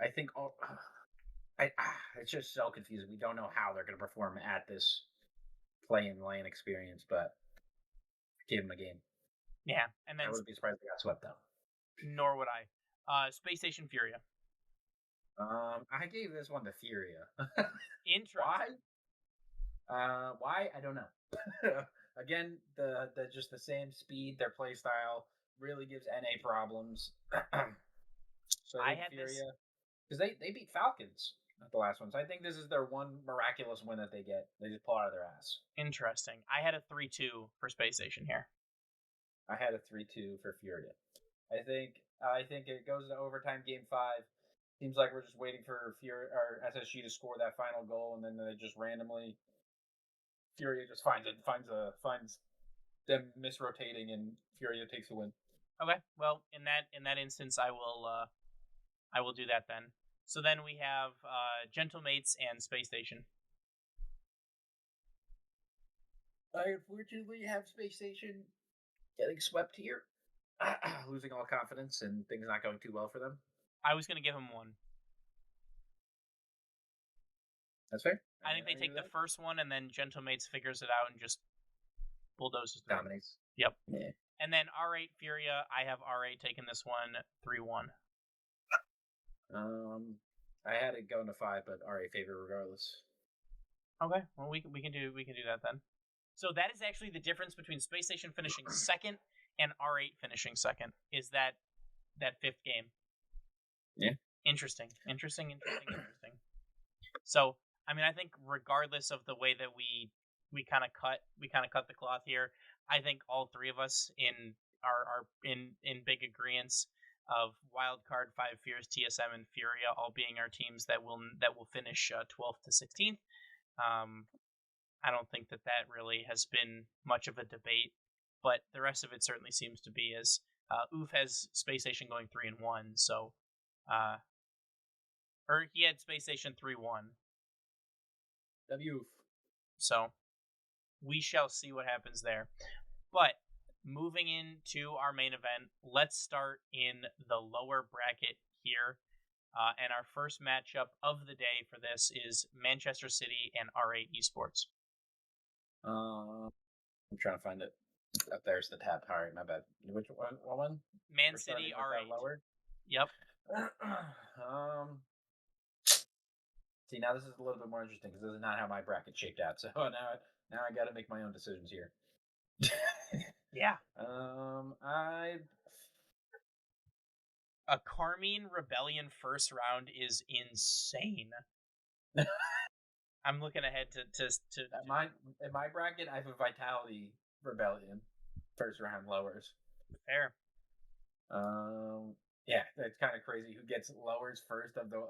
I think it's just so confusing. We don't know how they're going to perform at this play and lane experience, but give them a game. Yeah, and then I wouldn't be surprised if they got swept though. Nor would I. Space Station Furia. I gave this one to Furia. Interesting. Why? Why? I don't know. Again, the just the same speed, their play style really gives NA problems. So I had Furia because they beat Falcons at the last one. So I think this is their one miraculous win that they get. They just pull out of their ass. Interesting. I had a 3-2 for Space Station here. I had a 3-2 for Furia. I think it goes to overtime, game 5. Seems like we're just waiting for Furia or SSG to score that final goal, and then they just randomly Furia just finds them misrotating, and Furia takes the win. Okay, well, in that instance, I will do that then. So then we have Gentlemates and Space Station. I unfortunately have Space Station getting swept here, losing all confidence, and things not going too well for them. I was going to give them 1. That's fair. I think they take the first one, and then Gentlemates figures it out and just bulldozes through. Dominates. Yep. Yeah. And then R8 Furia, I have R8 taking this one 3-1. I had it going to 5, but R8 favor regardless. Okay, well we can do that then. So that is actually the difference between Space Station finishing second and R8 finishing second. Is that 5th game? Yeah. Interesting. So I mean, I think regardless of the way that we kind of cut the cloth here, I think all three of us are in big agreement of Wildcard, Five Fears, TSM, and Furia all being our teams that will finish 12th to 16th. I don't think that really has been much of a debate, but the rest of it certainly seems to be, as Oof has Space Station going 3-1, so or he had Space Station 3-1. W. So we shall see what happens there. But moving into our main event, let's start in the lower bracket here. And our first matchup of the day for this is Manchester City and R8 Esports. I'm trying to find it. Up there's the tab. All right, my bad. Which one? What one? Man City R8. Lower? Yep. See, now this is a little bit more interesting because this is not how my bracket shaped out. So now I got to make my own decisions here. Yeah. A Carmine Rebellion first round is insane. I'm looking ahead to in my bracket. I have a Vitality Rebellion first round lowers. Fair. Yeah, that's kind of crazy. Who gets lowers first of the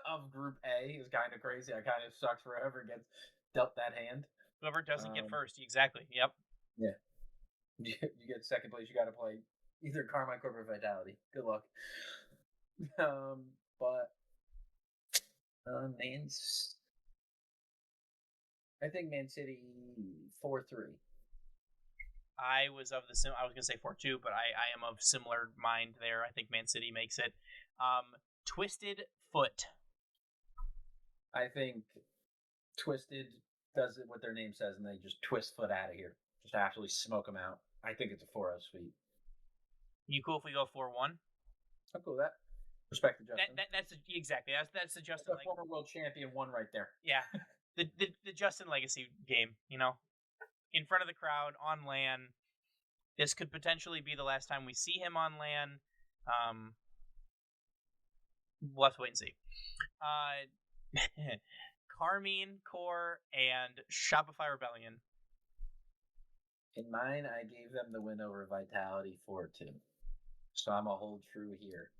of Group A is kind of crazy. I kind of sucks for whoever gets dealt that hand. Whoever doesn't get first, exactly. Yep. Yeah. You get second place. You got to play either Carmine or Vitality. Good luck. But Man's. I think Man City 4-3. I was going to say 4-2, but I am of similar mind there. I think Man City makes it. Twisted Foot. I think Twisted does it what their name says, and they just twist Foot out of here. Just absolutely smoke them out. I think it's a 4-0 sweep. You cool if we go 4-1? I'm cool with that. Respect the Justin. That's exactly. That's the Justin. That's a former world champion one right there. Yeah, the Justin Legacy game. In front of the crowd on LAN. This could potentially be the last time we see him on LAN. We'll have to wait and see. Carmine Core and Shopify Rebellion. In mine, I gave them the win over Vitality 4-2. So I'm a hold true here.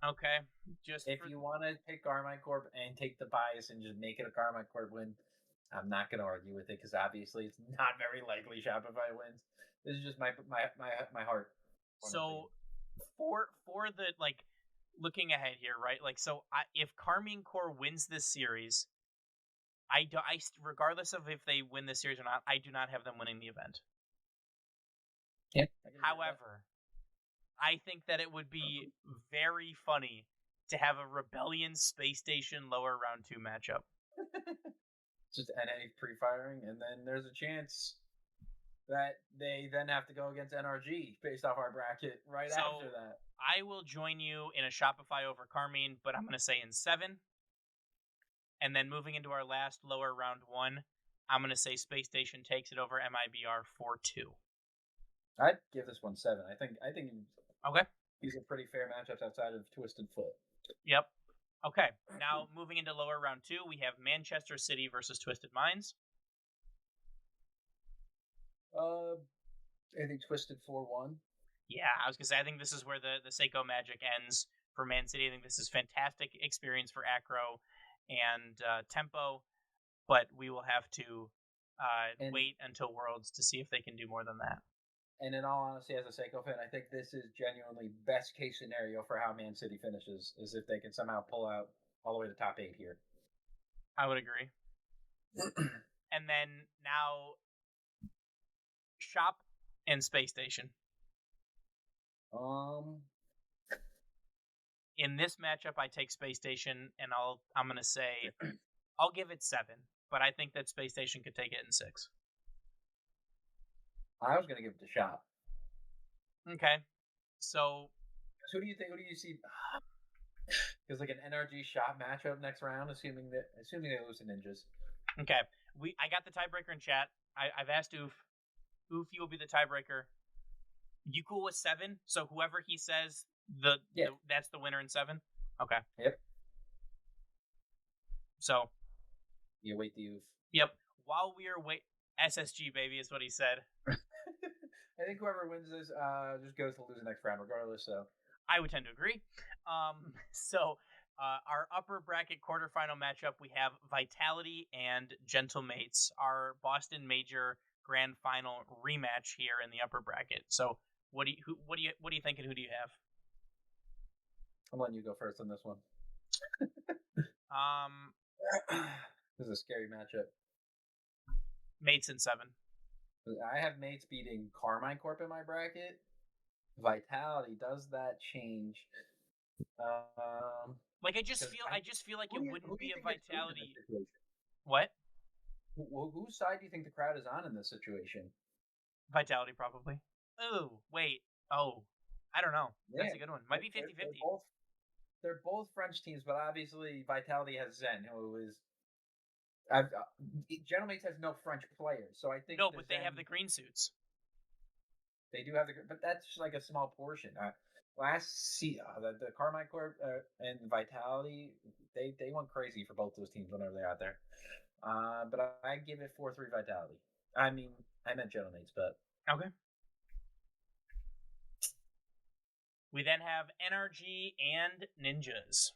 Okay. If you want to pick Carmine Corp and take the bias and just make it a Carmine Corp win, I'm not going to argue with it because obviously it's not very likely Shopify wins. This is just my heart. So for the looking ahead here, right? If Carmine Core wins this series, I regardless of if they win this series or not, I do not have them winning the event. Yeah. However, I think that it would be very funny to have a Rebellion Space Station lower round 2 matchup. Just NA pre-firing, and then there's a chance that they then have to go against NRG based off our bracket after that. I will join you in a Shopify over Carmine, but I'm going to say in 7. And then moving into our last lower round 1, I'm going to say Space Station takes it over MIBR 4-2. I'd give this one 7. I think okay. These are pretty fair matchups outside of Twisted Foot. Yep. Okay. Now moving into lower round 2, we have Manchester City versus Twisted Minds. I think Twisted 4-1. Yeah, I was gonna say I think this is where the Seiko magic ends for Man City. I think this is fantastic experience for Acro and Tempo, but we will have to wait until Worlds to see if they can do more than that. And in all honesty, as a Seiko fan, I think this is genuinely best case scenario for how Man City finishes, is if they can somehow pull out all the way to top 8 here. I would agree. And then now, Shop and Space Station. In this matchup, I take Space Station, and I'm gonna say I'll give it 7, but I think that Space Station could take it in 6. I was gonna give it to Shop. Okay, so who do you think? Who do you see? Because an NRG Shop matchup next round, assuming they lose to Ninjas. Okay, I got the tiebreaker in chat. I've asked Oof. Oof, you will be the tiebreaker. You cool with 7? So whoever he says that's the winner in 7. Okay. Yep. So. You wait the Oof. Yep. While we are SSG baby is what he said. I think whoever wins this just goes to lose the next round, regardless. So I would tend to agree. So our upper bracket quarterfinal matchup, we have Vitality and Gentlemates, our Boston Major Grand Final rematch here in the upper bracket. So what do you think, and who do you have? I'm letting you go first on this one. This is a scary matchup. Mates in 7. I have Mates beating Carmine Corp in my bracket. Vitality, does that change? I just feel like it wouldn't be a Vitality. What? Whose side do you think the crowd is on in this situation? Vitality, probably. Oh, wait. Oh, I don't know. That's a good one. Might be 50-50. They're both French teams, but obviously Vitality has Zen, who is... Gentlemates has no French players, so I think... No, but they have the green suits. They do have but that's like a small portion. The Carmine Corp and Vitality, they went crazy for both those teams whenever they're out there. But I give it 4-3 Vitality. I mean, I meant Gentlemates, but... Okay. We then have NRG and Ninjas.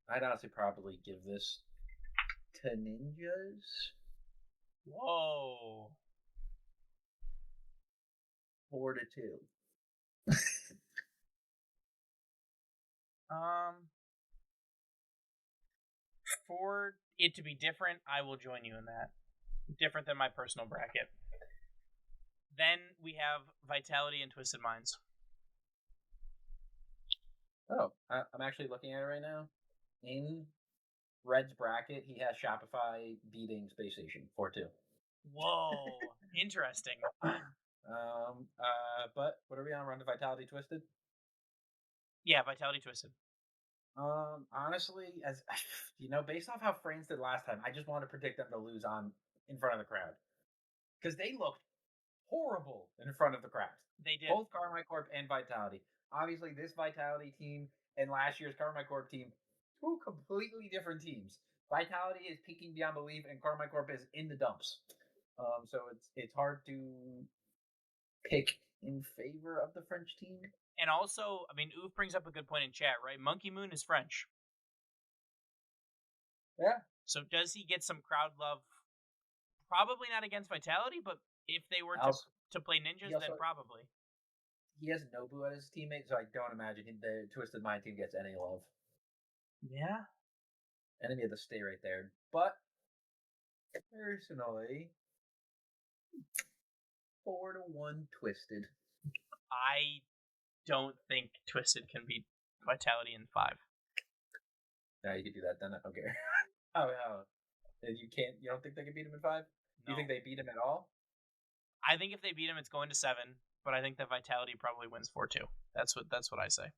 I'd honestly probably give this to Ninjas. Whoa. 4-2. For it to be different, I will join you in that. Different than my personal bracket. Then we have Vitality and Twisted Minds. Oh, I'm actually looking at it right now. In Red's bracket, he has Shopify beating Space Station 4-2. Whoa, interesting. But what are we on? Run to Vitality Twisted? Yeah, Vitality Twisted. Honestly, as based off how France did last time, I just want to predict them to lose in front of the crowd because they looked horrible in front of the crowd. They did. Both Carmicorp and Vitality. Obviously, this Vitality team and last year's Carmicorp team, two completely different teams. Vitality is peaking beyond belief, and Carmicorp is in the dumps. So it's hard to pick in favor of the French team. And also, I mean, Oof brings up a good point in chat, right? Monkey Moon is French. Yeah. So does he get some crowd love? Probably not against Vitality, but if they were to play Ninjas, then probably. He has Nobu as his teammate, so I don't imagine the Twisted Mind team gets any love. Yeah. Enemy of the state right there. But, personally, 4-1 Twisted. I don't think Twisted can beat Vitality in 5. No, you could do that then. I don't care. Oh. You don't think they can beat him in 5? No. You think they beat him at all? I think if they beat him, it's going to 7. But I think that Vitality probably wins 4-2. That's what I say.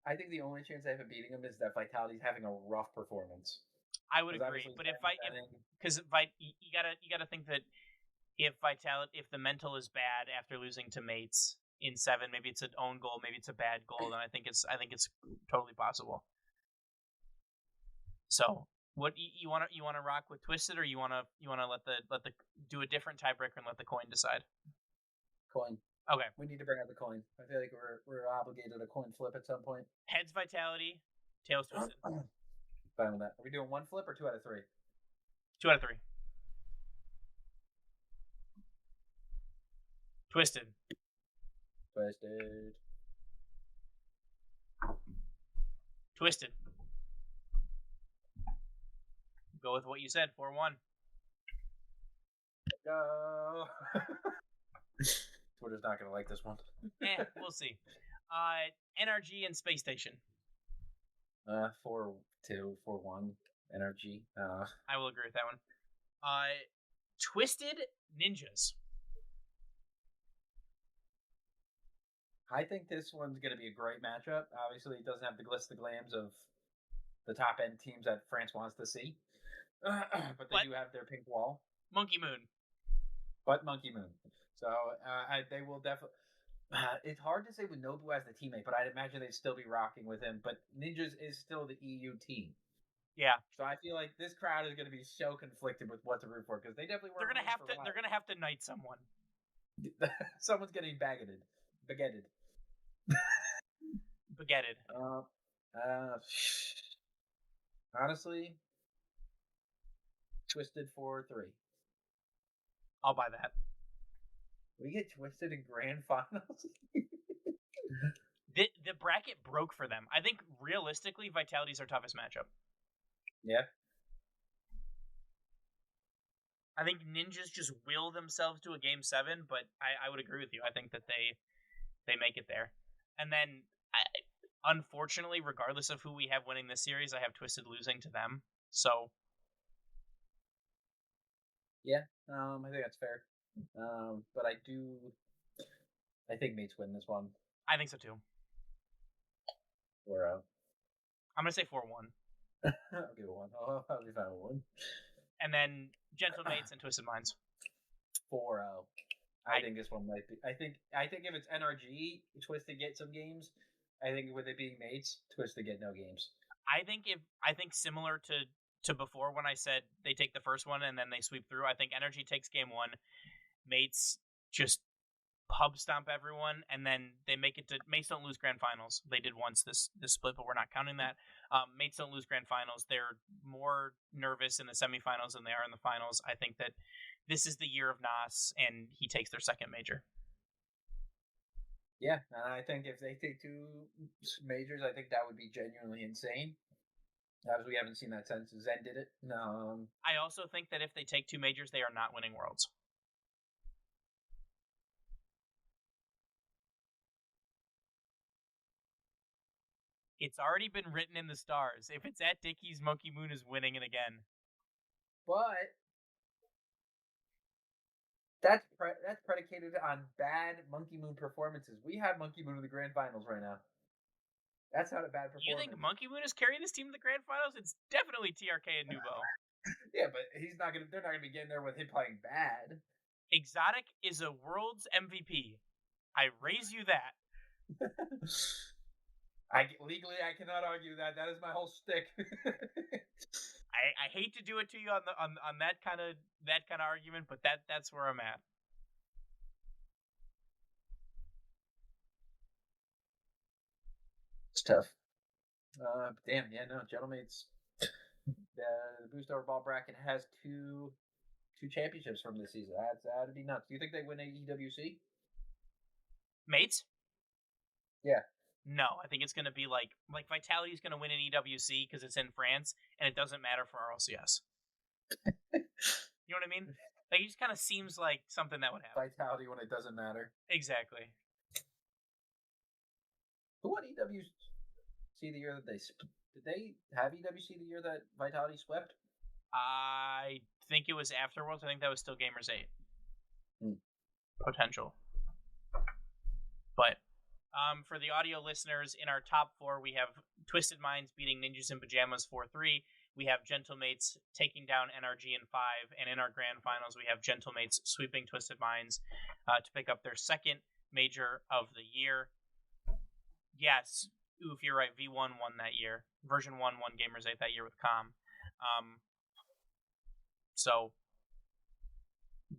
I think the only chance they have of beating him is that Vitality's having a rough performance. I would agree, but you gotta think that if the mental is bad after losing to mates in 7, maybe it's an own goal, maybe it's a bad goal, then I think it's totally possible. So, what you want to rock with Twisted, or you want to let the do a different tiebreaker and let the coin decide? Coin. Okay. We need to bring out the coin. I feel like we're obligated to coin flip at some point. Heads Vitality, tails Twisted. Fine with that. Are we doing 1 flip or 2 out of 3? 2 out of 3. Twisted. Twisted. Go with what you said, 4-1. Go. Twitter's not going to like this one. We'll see. NRG and Space Station. 4-2, 4-1. NRG. I will agree with that one. Twisted Ninjas. I think this one's going to be a great matchup. Obviously, it doesn't have the glitz, the glams of the top-end teams that France wants to see. But they do have their pink wall. Monkey Moon. But Monkey Moon. So they will definitely... it's hard to say with Nobu as the teammate, but I'd imagine they'd still be rocking with him. But Ninjas is still the EU team. Yeah. So I feel like this crowd is going to be so conflicted with what to root for, because they definitely were. They're gonna have to knight someone. Someone's getting baguetted. Honestly, Twisted 4-3. I'll buy that. We get Twisted in grand finals. The bracket broke for them. I think realistically, Vitality's our toughest matchup. Yeah. I think Ninjas just will themselves to a game 7, but I would agree with you. I think that they make it there. And then, unfortunately, regardless of who we have winning this series, I have Twisted losing to them. So, yeah, I think that's fair. But I think mates win this one. I think so too. 4-0. I'm gonna say 4-1. I'll give it 1. I'll be fine with 1. And then Gentle Mates and Twisted Minds. 4-0. I think this one might be. I think if it's NRG, Twisted get some games. I think with it being mates, Twisted get no games. I think similar to before when I said they take the first one and then they sweep through. I think NRG takes game 1, mates just pub stomp everyone, and then they make it to mates don't lose grand finals. They did once this split, but we're not counting that. Mates don't lose grand finals. They're more nervous in the semifinals than they are in the finals. I think that this is the year of Nas, and he takes their second major. Yeah, and I think if they take 2 majors, I think that would be genuinely insane. As we haven't seen that since Zen did it. I also think that if they take 2 majors, they are not winning Worlds. It's already been written in the stars. If it's at Dickies, Monkey Moon is winning it again. But that's predicated on bad Monkey Moon performances. We have Monkey Moon in the grand finals right now. That's not a bad performance. You think Monkey Moon is carrying this team to the grand finals? It's definitely TRK and Nubo. Yeah, but they're not gonna be getting there with him playing bad. Exotic is a World's MVP. I raise you that. Legally, I cannot argue that. That is my whole shtick. I hate to do it to you on that kind of argument, but that's where I'm at. It's tough. Damn, yeah, no, Gentlemates. The Boost Overball bracket has two championships from this season. That'd be nuts. Do you think they win EWC? Mates? Yeah. No, I think it's going to be like Vitality's going to win an EWC because it's in France, and it doesn't matter for RLCS. You know what I mean? Like, it just kind of seems like something that would happen. Vitality when it doesn't matter. Exactly. Who won EWC the year that they... Did they have EWC the year that Vitality swept? I think it was afterwards. I think that was still Gamers 8. Potential. But for the audio listeners, in our top 4, we have Twisted Minds beating Ninjas in Pajamas 4-3. We have Gentlemates taking down NRG in 5. And in our grand finals, we have Gentlemates sweeping Twisted Minds to pick up their second major of the year. Yes, Oof, you're right. V1 won that year. Version 1 won Gamers 8 that year with Com. So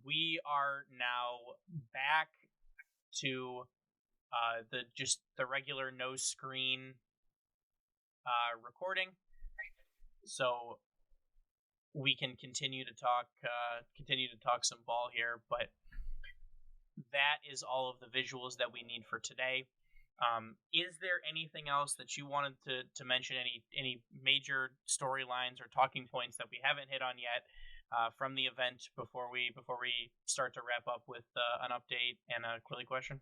we are now back to the regular no screen recording, so we can continue to talk some ball here. But that is all of the visuals that we need for today. Is there anything else that you wanted to mention? Any major storylines or talking points that we haven't hit on yet from the event before we start to wrap up with an update and a Quilly question?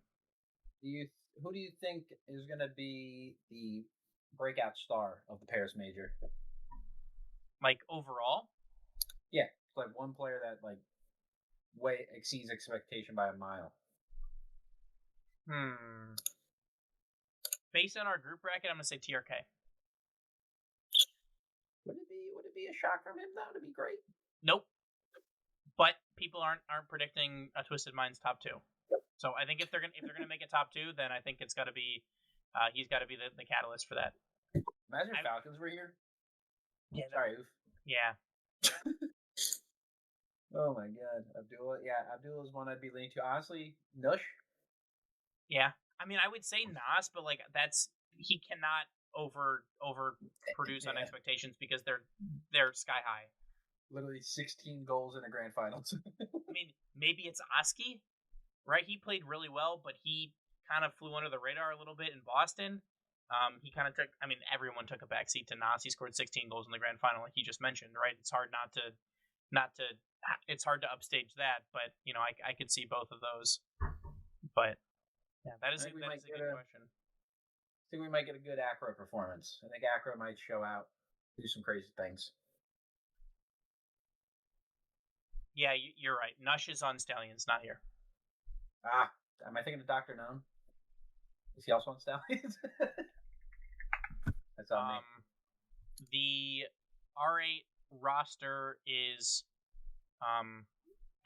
Who do you think is going to be the breakout star of the Paris Major? Like overall? Yeah, it's like one player that like way exceeds expectation by a mile. Based on our group bracket, I'm gonna say TRK. Would it be a shock from him though? It'd be great. Nope. But people aren't predicting a Twisted Minds top 2. So I think if they're gonna make it top 2, then I think it's gotta be he's got to be the catalyst for that. Imagine if Falcons were here. Yeah. Sorry, Oof. Yeah. Oh my God, Abdullah. Yeah, Abdullah is one I'd be leaning to. Honestly, Nush. Yeah, I mean, I would say Nas, but like he cannot over produce on expectations because they're sky high. Literally 16 goals in the grand finals. I mean, maybe it's Oski, right? He played really well, but he kind of flew under the radar a little bit in Boston. He kind of took. I mean, everyone took a backseat to Nas. He scored 16 goals in the grand final, like you just mentioned, right? It's hard not to. It's hard to upstage that, but you know, I could see both of those. But yeah, that is a good question. I think we might get a good Acro performance. I think Acro might show out, do some crazy things. Yeah, you're right. Nush is on Stallions, not here. Am I thinking of Dr. Gnome? Is he also on Stallions? That's on me. The R8 roster is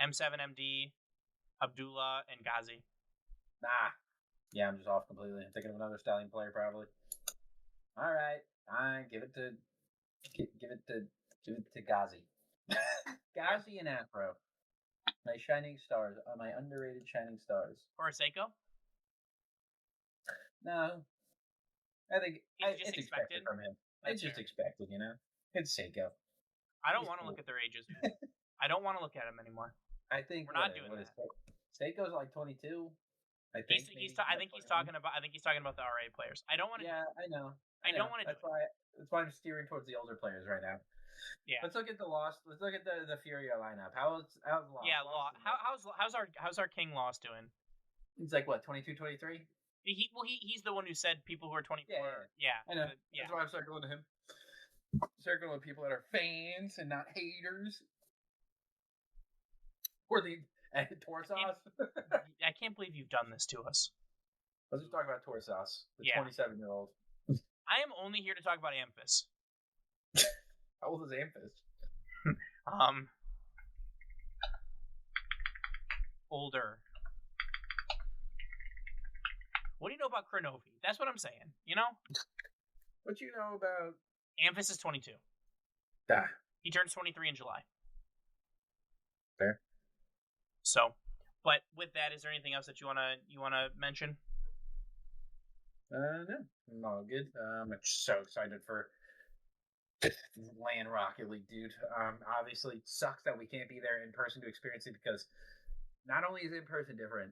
M7MD, Abdullah, and Ghazi. Yeah, I'm just off completely. I'm thinking of another Stallion player, probably. All right, give it to Ghazi. Ghazi and Afro, my shining stars, my underrated shining stars. Or Seiko? No, I think it's just expected from him. It's just expected, you know. It's Seiko. I don't want to look at their ages. I don't want to look at them anymore. I think we're not doing that. Seiko's like 22. I think I think he's talking about the RA players. I don't want to. Yeah, I know. I don't want to. That's why I'm steering towards the older players right now. Yeah. Let's look at the Lost. Let's look at the Furia lineup. How's Lost? Yeah, how's our King Lost doing? He's like what, 22, 23? He's the one who said people who are 24. Yeah. I know. That's why I'm circling to him. Circling with people that are fans and not haters. Or the Torsos. I can't believe you've done this to us. Let's just talk about Torsos, the 27-year-old. I am only here to talk about Amphis. How old is Amphis? Older. What do you know about Kronovi? That's what I'm saying. You know? What you know about... Amphis is 22. He turns 23 in July. Fair. So, but with that, is there anything else that you wanna mention? No, I'm all good. I'm so excited for LAN Rocket League, dude. Obviously, it sucks that we can't be there in person to experience it because not only is in person different,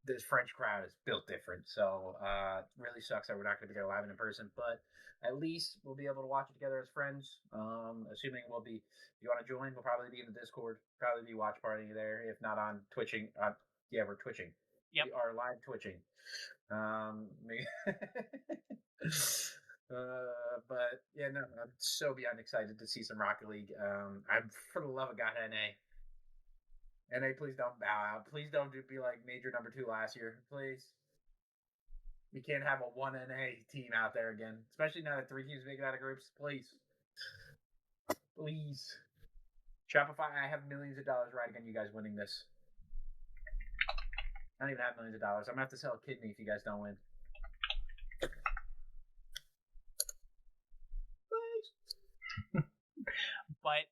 this French crowd is built different. So it really sucks that we're not going to be there live and in person, but at least we'll be able to watch it together as friends. Assuming we'll be, if you want to join, we'll probably be in the Discord, probably be watch party there, if not on Twitching. Yeah, we're Twitching. Yep. We are live Twitching. But yeah, no, I'm so beyond excited to see some Rocket League. I'm for the love of God, NA. NA, please don't bow out. Please don't be like major number 2 last year. Please. We can't have a 1 NA team out there again, especially now that 3 teams make it out of groups. Please. Please. Shopify, I have millions of dollars riding on you guys winning this. I don't even have millions of dollars. I'm going to have to sell a kidney if you guys don't win. But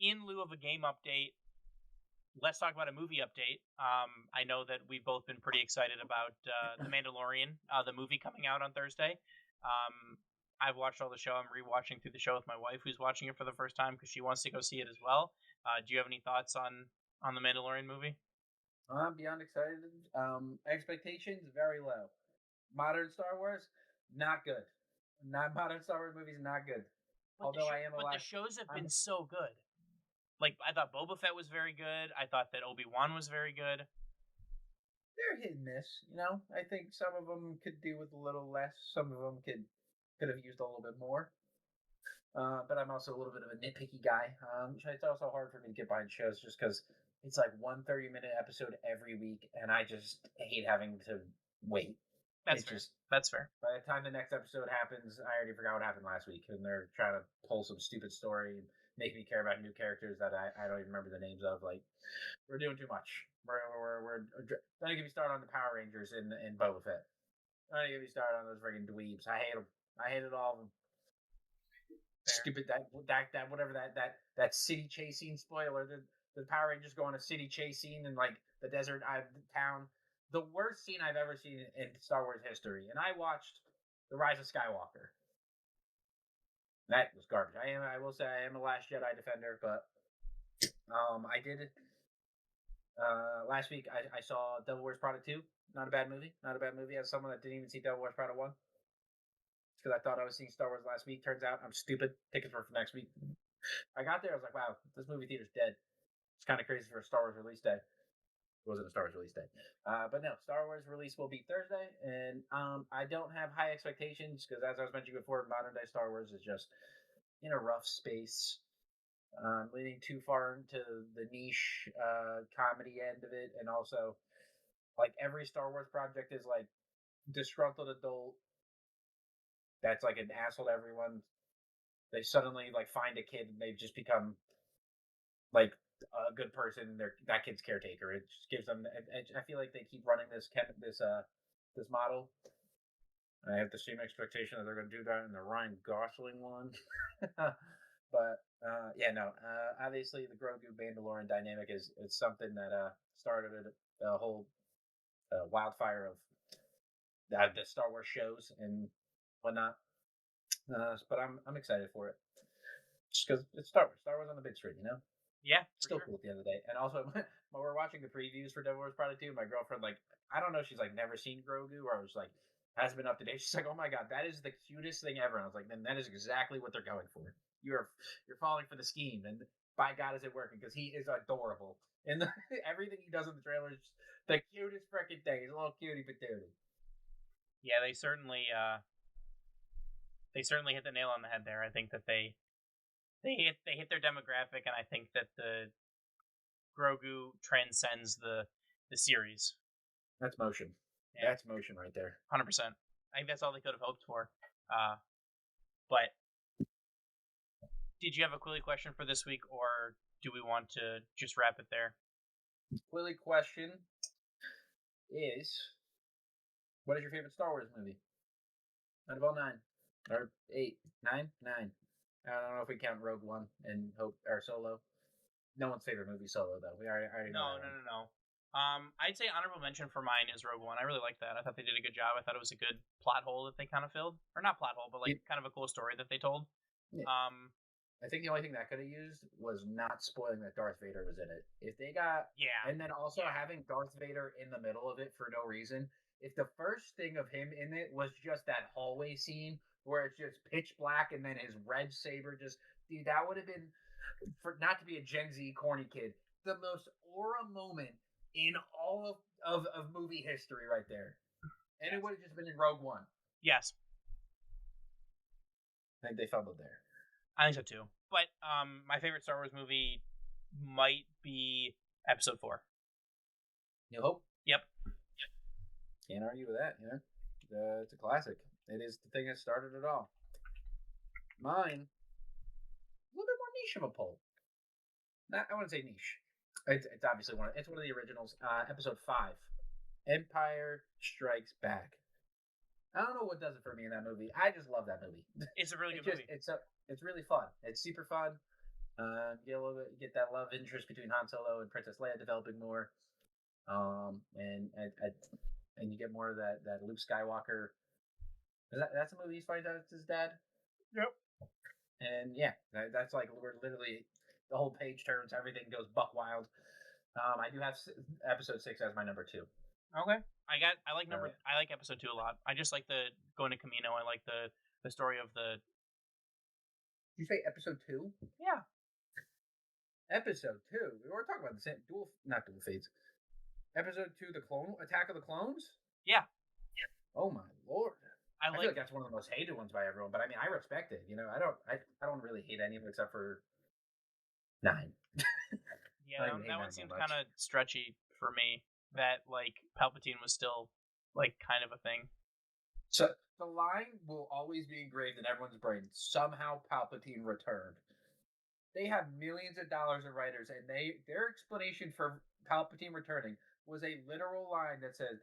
in lieu of a game update, let's talk about a movie update. I know that we've both been pretty excited about The Mandalorian, the movie coming out on Thursday. I've watched all the show. I'm rewatching through the show with my wife, who's watching it for the first time because she wants to go see it as well. Do you have any thoughts on The Mandalorian movie? I'm beyond excited. Expectations very low. Modern Star Wars, not good. Modern Star Wars movies, not good. But the shows have been so good. Like, I thought Boba Fett was very good. I thought that Obi-Wan was very good. They're hit and miss, you know? I think some of them could do with a little less. Some of them could have used a little bit more. But I'm also a little bit of a nitpicky guy. It's also hard for me to get behind shows just because it's like 1 30-minute episode every week, and I just hate having to wait. That's fair. By the time the next episode happens, I already forgot what happened last week, and they're trying to pull some stupid story and make me care about new characters that I don't even remember the names of. Like, we're doing too much. We're don't get me started on the Power Rangers in Boba Fett. Don't get me started on those friggin' dweebs. I hate them. I hated all of them. Fair. Stupid that whatever that city chase scene. Spoiler: the Power Rangers go on a city chase scene in like the desert town. The worst scene I've ever seen in Star Wars history. And I watched The Rise of Skywalker. That was garbage. I will say I am a Last Jedi defender, but I did last week I saw Devil Wears Prada 2. Not a bad movie. As someone that didn't even see Devil Wears Prada 1. Because I thought I was seeing Star Wars last week. Turns out I'm stupid. Tickets were for next week. I got there, I was like, wow, this movie theater's dead. It's kind of crazy for a Star Wars release day. It wasn't a Star Wars release day. But no, Star Wars release will be Thursday, and I don't have high expectations because, as I was mentioning before, modern day Star Wars is just in a rough space, leaning too far into the niche comedy end of it, and also, like, every Star Wars project is like disgruntled adult that's like an asshole to everyone. They suddenly like find a kid and they've just become like a good person, that kid's caretaker. It just gives them. I feel like they keep running this model. I have the same expectation that they're going to do that in the Ryan Gosling one. But yeah, no. Obviously, the Grogu Mandalorian dynamic is something that started a whole wildfire of the Star Wars shows and whatnot. But I'm excited for it, just because it's Star Wars. Star Wars on the big screen, you know. Yeah, still cool at the end of the day. And also, while we're watching the previews for Devil Wears Prada 2, my girlfriend, like, I don't know, she's like never seen Grogu, or I was like, hasn't been up to date. She's like, oh my god, that is the cutest thing ever. And I was like, then that is exactly what they're going for. You're falling for the scheme, and by God, is it working? Because he is adorable, and everything he does in the trailer is the cutest freaking thing. He's a little cutie patootie. Yeah, they certainly hit the nail on the head there. I think that they hit their demographic, and I think that the Grogu transcends the series. That's motion. Yeah. That's motion right there. 100%. I think that's all they could have hoped for. But did you have a Quilly question for this week, or do we want to just wrap it there? Quilly question is, what is your favorite Star Wars movie? Out of all 9. Or 8. 9? 9. I don't know if we count Rogue One and Hope or Solo. No one's favorite movie Solo, though. We already know. No. I'd say honorable mention for mine is Rogue One. I really liked that. I thought they did a good job. I thought it was a good plot hole that they kind of filled. Or not plot hole, but like kind of a cool story that they told. Yeah. I think the only thing that could have used was not spoiling that Darth Vader was in it. If they got... Yeah. And then also having Darth Vader in the middle of it for no reason. If the first thing of him in it was just that hallway scene where it's just pitch black and then his red saber just... Dude, that would have been, for not to be a Gen Z corny kid, the most aura moment in all of movie history right there. And It would have just been in Rogue One. Yes. I think they fumbled there. I think so too. But my favorite Star Wars movie might be Episode 4. New Hope? Yep. Can't argue with that, you know? It's a classic. It is the thing that started it all. Mine, a little bit more niche of a poll. I wouldn't say niche. It's obviously one of the originals. Episode 5, Empire Strikes Back. I don't know what does it for me in that movie. I just love that movie. It's a really good movie. It's really fun. It's super fun. Get that love interest between Han Solo and Princess Leia developing more. And you get more of that Luke Skywalker. That's a movie he's finding out it's his dad. Yep. And yeah, that's like we're literally. The whole page turns, everything goes buck wild. I do have episode 6 as my number 2. Okay, I like episode 2 a lot. I just like the going to Camino. I like the story of the. Did you say episode 2? Yeah. Episode 2. We were talking about the same not dual fates. Episode 2, the Attack of the Clones. Yeah. Oh my lord. I feel like like that's one of the most hated ones by everyone, but I mean, I respect it. You know, I don't really hate any of it except for 9. Yeah, that one seemed kind of stretchy for me. That like Palpatine was still like kind of a thing. So the line will always be engraved in everyone's brain. Somehow Palpatine returned. They have millions of dollars of writers, and their explanation for Palpatine returning was a literal line that said,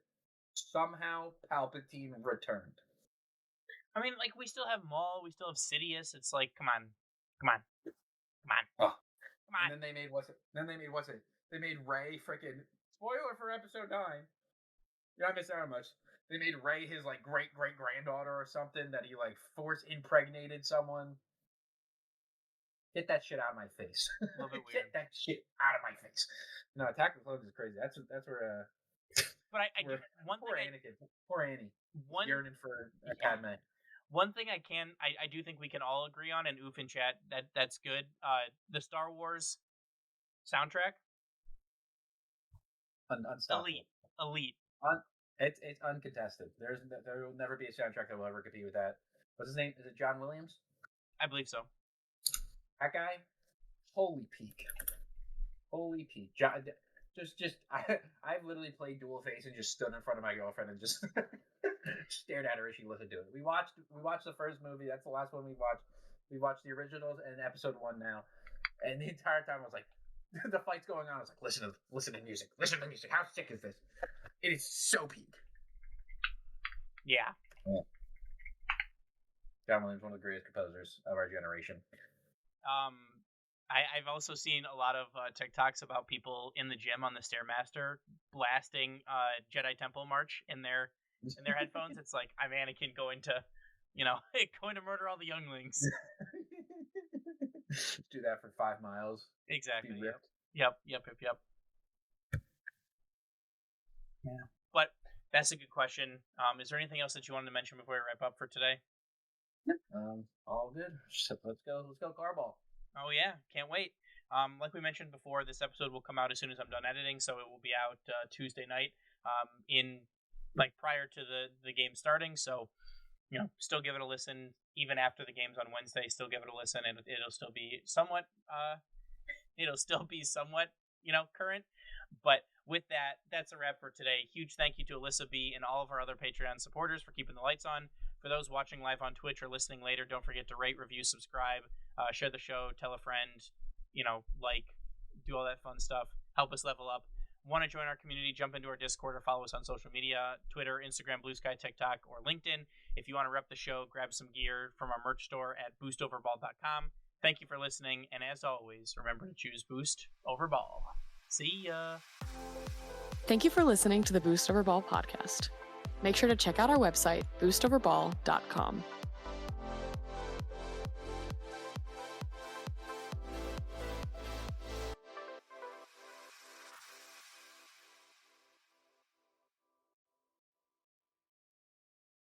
"Somehow Palpatine returned." I mean, like we still have Maul, we still have Sidious. It's like, come on. Oh. And then they made what's it? They made Rey freaking spoiler for episode 9. You're not missing out much. They made Rey his like great granddaughter or something that he like force impregnated someone. Get that shit out of my face. A little bit weird. Get that shit out of my face. No, Attack of the Clones is crazy. That's where. But I do one poor thing. Anakin, poor Annie. Yearning for Padme. One thing I do think we can all agree on, and oof in chat, that's good. The Star Wars soundtrack, unstoppable. Elite. It's uncontested. There will never be a soundtrack that will ever compete with that. What's his name? Is it John Williams? I believe so. That guy, holy peak. John, I've literally played Dual Face and just stood in front of my girlfriend and just stared at her as she listened to it. We watched the first movie. That's the last one we watched. We watched the originals and episode 1 now. And the entire time I was like, the fight's going on. I was like, listen to music. Listen to music. How sick is this? It is so peak. Yeah. John Williams, one of the greatest composers of our generation. I've also seen a lot of TikToks about people in the gym on the Stairmaster blasting Jedi Temple March in their headphones. It's like, I'm Anakin going to murder all the younglings. Do that for 5 miles. Exactly. Yep. Yeah. But that's a good question. Is there anything else that you wanted to mention before we wrap up for today? All good. So let's go Carball. Oh yeah, can't wait. Like we mentioned before, this episode will come out as soon as I'm done editing, so it will be out Tuesday night. Prior to the game starting. So, still give it a listen. Even after the game's on Wednesday, still give it a listen, and it'll still be somewhat. Current. But with that, that's a wrap for today. Huge thank you to Alyssa B and all of our other Patreon supporters for keeping the lights on. For those watching live on Twitch or listening later, don't forget to rate, review, subscribe, share the show, tell a friend, do all that fun stuff. Help us level up. Want to join our community, jump into our Discord or follow us on social media, Twitter, Instagram, Blue Sky, TikTok, or LinkedIn. If you want to rep the show, grab some gear from our merch store at boostoverball.com. Thank you for listening, and as always, remember to choose Boost over Ball. See ya! Thank you for listening to the Boost Over Ball podcast. Make sure to check out our website, boostoverball.com.